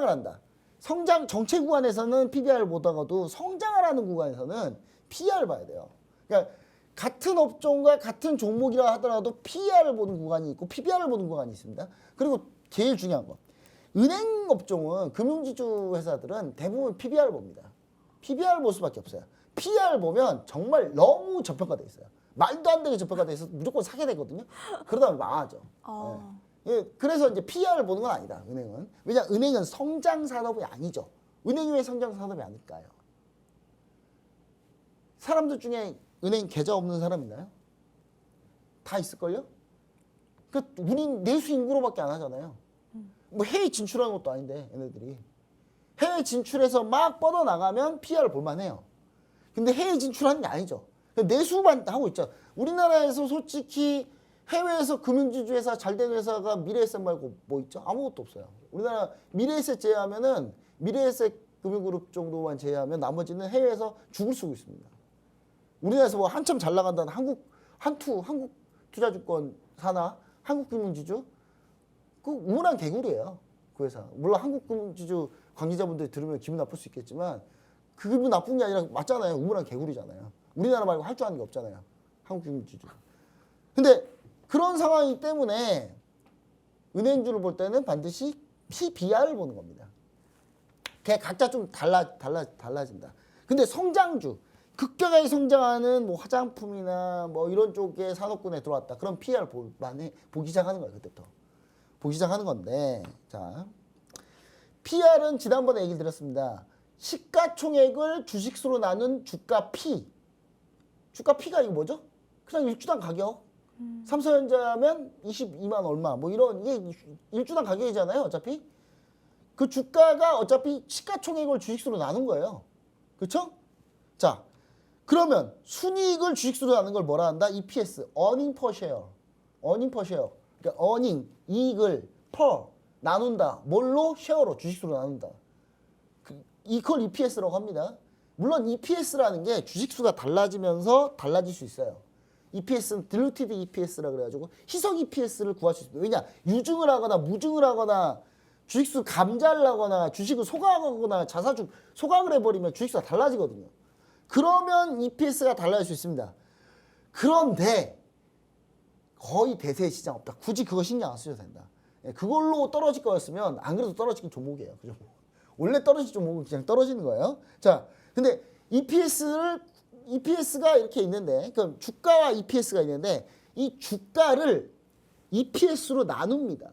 한다. 성장 정체 구간에서는 PBR을 보다가도 성장을 하는 구간에서는 PER을 봐야 돼요. 그러니까 같은 업종과 같은 종목이라 하더라도 PER을 보는 구간이 있고 PBR을 보는 구간이 있습니다. 그리고 제일 중요한 거, 은행 업종은 금융지주 회사들은 대부분 PBR을 봅니다. PBR을 볼 수밖에 없어요. PER을 보면 정말 너무 저평가돼 있어요. 말도 안 되게 저평가돼 있어서 무조건 사게 되거든요. 그러다 보면 망하죠. 예, 그래서 이제 PER을 보는 건 아니다. 은행은. 왜냐, 은행은 성장 산업이 아니죠. 은행이 왜 성장 산업이 아닐까요? 사람들 중에 은행 계좌 없는 사람 있나요? 다 있을걸요? 우리 내수 인구로밖에 안 하잖아요. 뭐 해외 진출하는 것도 아닌데 얘네들이. 해외 진출해서 막 뻗어나가면 PER을 볼만해요. 근데 해외 진출하는 게 아니죠. 내수만 하고 있죠. 우리나라에서 솔직히 해외에서 금융지주 회사 잘된 회사가 미래에셋 말고 뭐 있죠? 아무것도 없어요. 우리나라 미래에셋 제외하면은 미래에셋 금융그룹 정도만 제외하면 나머지는 해외에서 죽을 쓰고 있습니다. 우리나라에서 뭐 한참 잘 나간다는 한국투자증권 사나 한국금융지주 그 우물한 개구리예요. 그 회사. 물론 한국금융지주 관계자분들이 들으면 기분 나쁠 수 있겠지만 그 기분 나쁜 게 아니라 맞잖아요. 우물안 개구리잖아요. 우리나라 말고 할 줄 아는 게 없잖아요. 한국 주주. 근데 그런 상황이기 때문에 은행주를 볼 때는 반드시 PBR을 보는 겁니다. 각자 좀 달라진다. 근데 성장주, 급격하게 성장하는 뭐 화장품이나 뭐 이런 쪽에 산업군에 들어왔다. 그럼 PER 보기 시작하는 거예요. 그때부터. 보기 시작하는 건데, 자, PER은 지난번에 얘기를 드렸습니다. 시가총액을 주식수로 나눈 주가 P. 주가 P가 이거 뭐죠? 그냥 일주당 가격. 삼성전자면 22만 얼마 뭐 이런 이게 일주당 가격이잖아요. 어차피 그 주가가 어차피 시가총액을 주식수로 나눈 거예요. 그렇죠? 자, 그러면 순이익을 주식수로 나눈 걸 뭐라 한다? EPS, earning per share. earning per share. 그러니까 earning, 이익을 per 나눈다. 뭘로? 쉐어로, 주식수로 나눈다. 이걸 EPS라고 합니다. 물론 EPS라는 게 주식수가 달라지면서 달라질 수 있어요. EPS는 diluted EPS라 그래가지고 희석 EPS를 구할 수 있습니다. 왜냐? 유증을 하거나 무증을 하거나 주식수 감자를 하거나 주식을 소각하거나 자사주 소각을 해버리면 주식수가 달라지거든요. 그러면 EPS가 달라질 수 있습니다. 그런데 거의 대세의 시장 없다. 굳이 그거 신경 안 쓰셔도 된다. 그걸로 떨어질 거였으면 안 그래도 떨어지긴 종목이에요. 그 종목. 원래 떨어질 종목은 그냥 떨어지는 거예요. 자, 근데 EPS가 이렇게 있는데, 그럼 주가와 EPS가 있는데, 이 주가를 EPS로 나눕니다.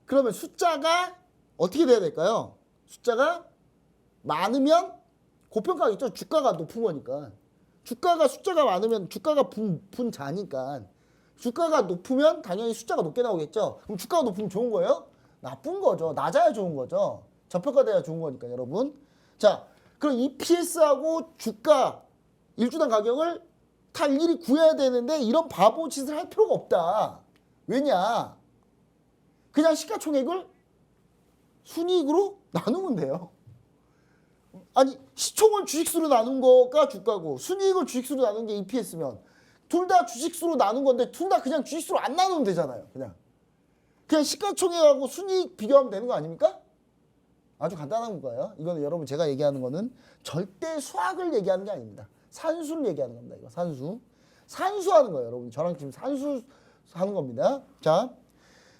그러면 숫자가 어떻게 돼야 될까요? 숫자가 많으면 고평가겠죠. 주가가 높은 거니까. 숫자가 많으면 주가가 분자니까. 주가가 높으면 당연히 숫자가 높게 나오겠죠. 그럼 주가가 높으면 좋은 거예요? 나쁜 거죠. 낮아야 좋은 거죠. 저평가돼야 좋은 거니까 여러분. 자, 그럼 EPS하고 주가 일주당 가격을 다 일일이 구해야 되는데 이런 바보 짓을 할 필요가 없다. 왜냐? 그냥 시가총액을 순이익으로 나누면 돼요. 아니 시총을 주식수로 나눈 거가 주가고 순이익을 주식수로 나눈 게 EPS면 둘 다 주식수로 나눈 건데 둘 다 그냥 주식수로 안 나누면 되잖아요. 그냥 시가총액하고 순이익 비교하면 되는 거 아닙니까? 아주 간단한 거예요. 이거는 여러분 제가 얘기하는 거는 절대 수학을 얘기하는 게 아닙니다. 산수를 얘기하는 겁니다. 이거 산수하는 거예요. 여러분 저랑 지금 산수하는 겁니다. 자,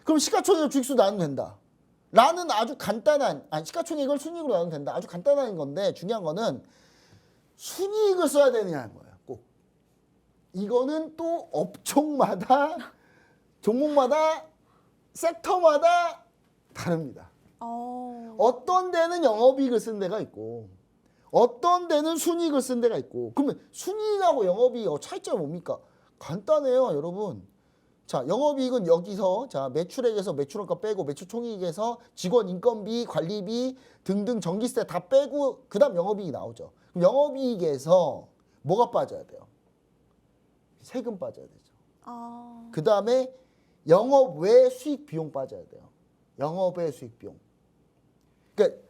그럼 시가총액을 주식수로 나누면 된다. 라는 아주 간단한 시가총액을 순이익으로 나누면 된다. 아주 간단한 건데 중요한 거는 순이익을 써야 되느냐는 거예요. 꼭. 이거는 또 업종마다 종목마다 섹터마다 다릅니다. 어떤 데는 영업이익을 쓴 데가 있고 어떤 데는 순이익을 쓴 데가 있고 그러면 순이익하고 영업이익 차이점이 뭡니까? 간단해요, 여러분. 자, 영업이익은 여기서 자 매출액에서 매출원가 빼고 매출총이익에서 직원 인건비, 관리비 등등 전기세 다 빼고 그다음 영업이익이 나오죠. 그럼 영업이익에서 뭐가 빠져야 돼요? 세금 빠져야 되죠. 그다음에 영업 외 수익 비용 빠져야 돼요. 영업 외 수익 비용. 그러니까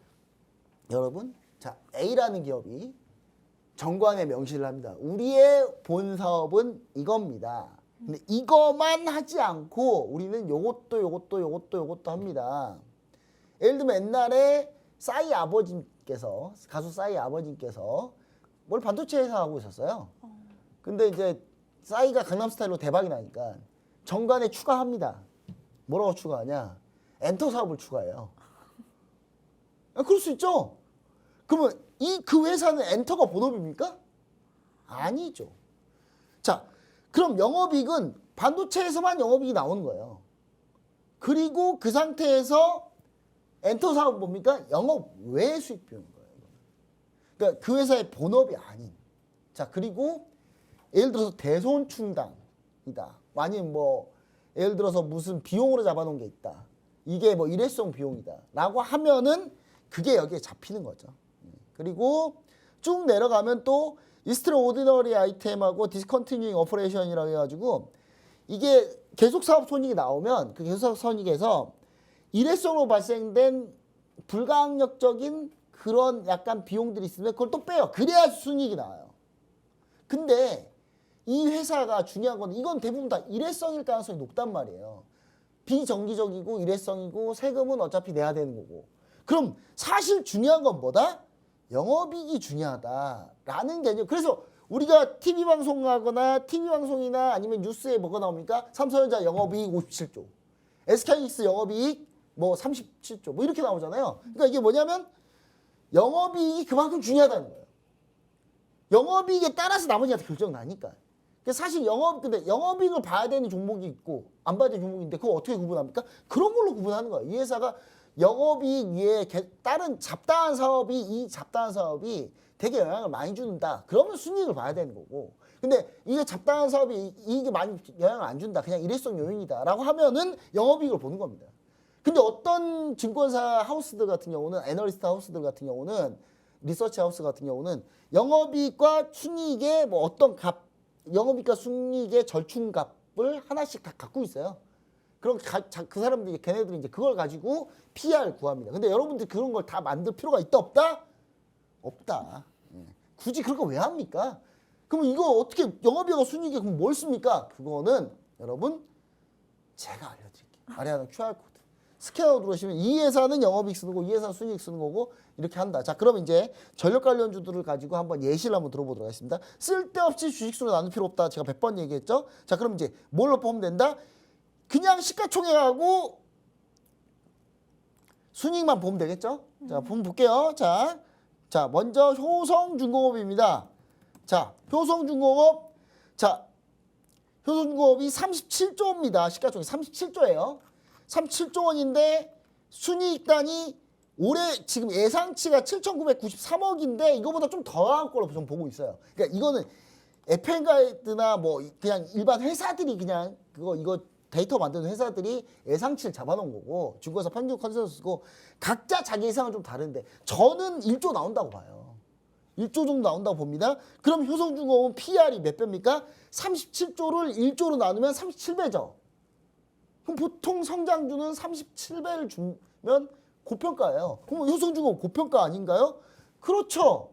여러분, 자 A라는 기업이 정관에 명시를 합니다. 우리의 본 사업은 이겁니다. 근데 이거만 하지 않고 우리는 요것도 합니다. 예를 들면 옛날에 싸이 아버님께서 가수 싸이 아버님께서 뭘 반도체 회사 하고 있었어요. 근데 이제 싸이가 강남스타일로 대박이 나니까 정관에 추가합니다. 뭐라고 추가하냐? 엔터 사업을 추가해요. 그럴 수 있죠. 그러면 그 회사는 엔터가 본업입니까? 아니죠. 자, 그럼 영업이익은 반도체에서만 영업이익이 나오는 거예요. 그리고 그 상태에서 엔터 사업은 뭡니까? 영업 외 수익 비용인 거예요. 그러니까 그 회사의 본업이 아닌. 자, 그리고 예를 들어서 대손충당이다. 아니면 뭐 예를 들어서 무슨 비용으로 잡아놓은 게 있다. 이게 뭐 일회성 비용이다. 라고 하면은 그게 여기에 잡히는 거죠. 그리고 쭉 내려가면 또 extraordinary 아이템하고 discontinuing operation이라고 해가지고 이게 계속 사업 손익이 나오면 그 계속 사업 손익에서 일회성으로 발생된 불가항력적인 그런 약간 비용들이 있으면 그걸 또 빼요. 그래야 순이익이 나와요. 근데 이 회사가 중요한 건 이건 대부분 다 일회성일 가능성이 높단 말이에요. 비정기적이고 일회성이고 세금은 어차피 내야 되는 거고. 그럼 사실 중요한 건 뭐다? 영업이익이 중요하다라는 개념. 그래서 우리가 TV 방송하거나 TV 방송이나 아니면 뉴스에 뭐가 나옵니까? 삼성전자 영업이익 57조, SK하이닉스 영업이익 뭐 37조 뭐 이렇게 나오잖아요. 그러니까 이게 뭐냐면 영업이익이 그만큼 중요하다는 거예요. 영업이익에 따라서 나머지가 다 결정나니까. 사실 근데 영업이익을 봐야 되는 종목이 있고 안 봐야 되는 종목이 있는데 그거 어떻게 구분합니까? 그런 걸로 구분하는 거예요. 이 회사가 영업이익 위에 다른 잡다한 사업이 되게 영향을 많이 준다. 그러면 순이익을 봐야 되는 거고. 근데 이게 잡다한 사업이 이익이 많이 영향을 안 준다. 그냥 일회성 요인이다라고 하면은 영업이익을 보는 겁니다. 근데 어떤 증권사 하우스들 같은 경우는 애널리스트 하우스들 같은 경우는 리서치 하우스 같은 경우는 영업이익과 순이익의 뭐 어떤 영업이익과 순이익의 절충값을 하나씩 다 갖고 있어요. 그럼 그 사람들이 걔네들이 이제 그걸 가지고 PER 구합니다. 근데 여러분들 그런 걸 다 만들 필요가 있다 없다? 없다. 굳이 그런 거 왜 합니까? 그럼 이거 어떻게 영업이익과 순이익에 그럼 뭘 씁니까? 그거는 여러분 제가 알려드릴게요. 아래 하나 QR코드 스캐너 들어오시면 이 회사는 영업이익 쓰는 거고 이 회사는 순이익 쓰는 거고 이렇게 한다. 자, 그럼 이제 전력 관련주들을 가지고 한번 예시를 한번 들어보도록 하겠습니다. 쓸데없이 주식수로 나눌 필요 없다. 제가 100번 얘기했죠. 자, 그럼 이제 뭘로 보면 된다? 그냥 시가총액하고 순이익만 보면 되겠죠? 자, 보면 볼게요. 자, 먼저 효성중공업입니다. 자, 효성중공업. 자, 효성중공업이 37조입니다. 시가총액 37조예요. 37조 원인데 순이익단이 올해 지금 예상치가 7,993억인데 이거보다 좀 더한 걸로 좀 보고 있어요. 그러니까 이거는 FN가이드나 뭐 그냥 일반 회사들이 그냥 이거 데이터 만드는 회사들이 예상치를 잡아놓은 거고 증권사 평균 컨센서스고 각자 자기 예상은 좀 다른데 저는 1조 나온다고 봐요. 1조 정도 나온다고 봅니다. 그럼 효성중공업은 PR이 몇 배입니까? 37조를 1조로 나누면 37배죠. 그럼 보통 성장주는 37배를 주면 고평가예요. 그럼 효성중공업 고평가 아닌가요? 그렇죠.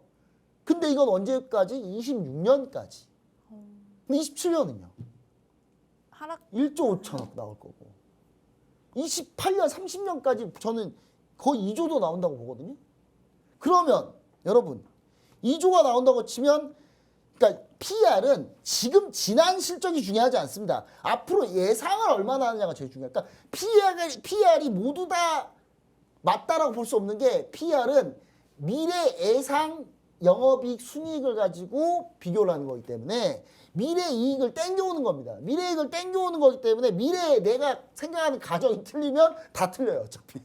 근데 이건 언제까지? 26년까지. 근데 27년은요? 하락 1조 5천억 나올 거고 28년 30년까지 저는 거의 2조도 나온다고 보거든요. 그러면 여러분 2조가 나온다고 치면 그러니까 PR은 지금 지난 실적이 중요하지 않습니다. 앞으로 예상을 얼마나 하느냐가 제일 중요해요. 그러니까 PR이 모두 다 맞다라고 볼 수 없는 게 PR은 미래 예상 영업이익 순이익을 가지고 비교를 하는 거기 때문에 미래 이익을 땡겨오는 겁니다. 미래 이익을 땡겨오는 거기 때문에 미래에 내가 생각하는 가정이 틀리면 다 틀려요. 어차피.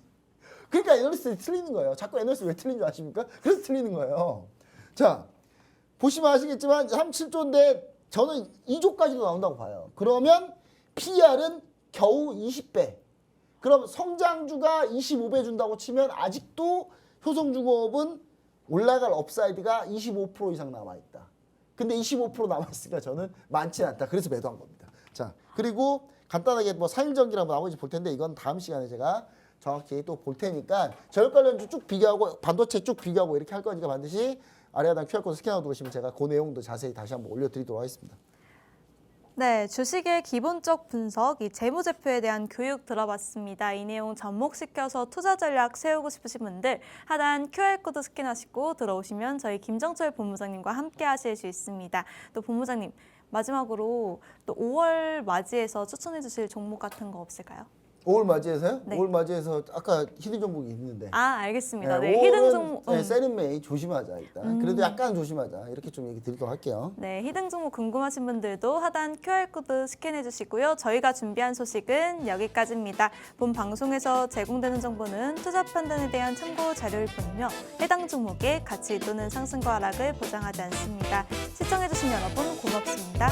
그러니까 애널리스트 틀리는 거예요. 자꾸 애널리스트 왜 틀린 줄 아십니까? 그래서 틀리는 거예요. 자, 보시면 아시겠지만 37조인데 저는 2조까지도 나온다고 봐요. 그러면 PR은 겨우 20배. 그럼 성장주가 25배 준다고 치면 아직도 효성중공업은 올라갈 업사이드가 25% 이상 남아있다. 근데 25% 남아있으니까 저는 많지 않다. 그래서 매도한 겁니다. 자, 그리고 간단하게 뭐 4일전기랑 뭐 나머지 볼 텐데 이건 다음 시간에 제가 정확히 또 볼 테니까 저녁 관련주 쭉 비교하고 반도체 쭉 비교하고 이렇게 할 거니까 반드시 아래 하단 QR코드 스캐너 들어오시면 제가 그 내용도 자세히 다시 한번 올려드리도록 하겠습니다. 네, 주식의 기본적 분석, 이 재무제표에 대한 교육 들어봤습니다. 이 내용 접목시켜서 투자 전략 세우고 싶으신 분들 하단 QR코드 스캔하시고 들어오시면 저희 김정철 본부장님과 함께 하실 수 있습니다. 또 본부장님, 마지막으로 또 5월 맞이해서 추천해 주실 종목 같은 거 없을까요? 5월 맞이해서요? 네. 5월 맞이해서 아까 히든 종목이 있는데. 아, 알겠습니다. 네, 5월은 히든 종목. 세린메이 조심하자 일단. 그래도 약간 조심하자. 이렇게 좀 얘기 드리도록 할게요. 네, 히든 종목 궁금하신 분들도 하단 QR코드 스캔해 주시고요. 저희가 준비한 소식은 여기까지입니다. 본 방송에서 제공되는 정보는 투자 판단에 대한 참고 자료일 뿐이며 해당 종목의 가치 또는 상승과 하락을 보장하지 않습니다. 시청해 주신 여러분 고맙습니다.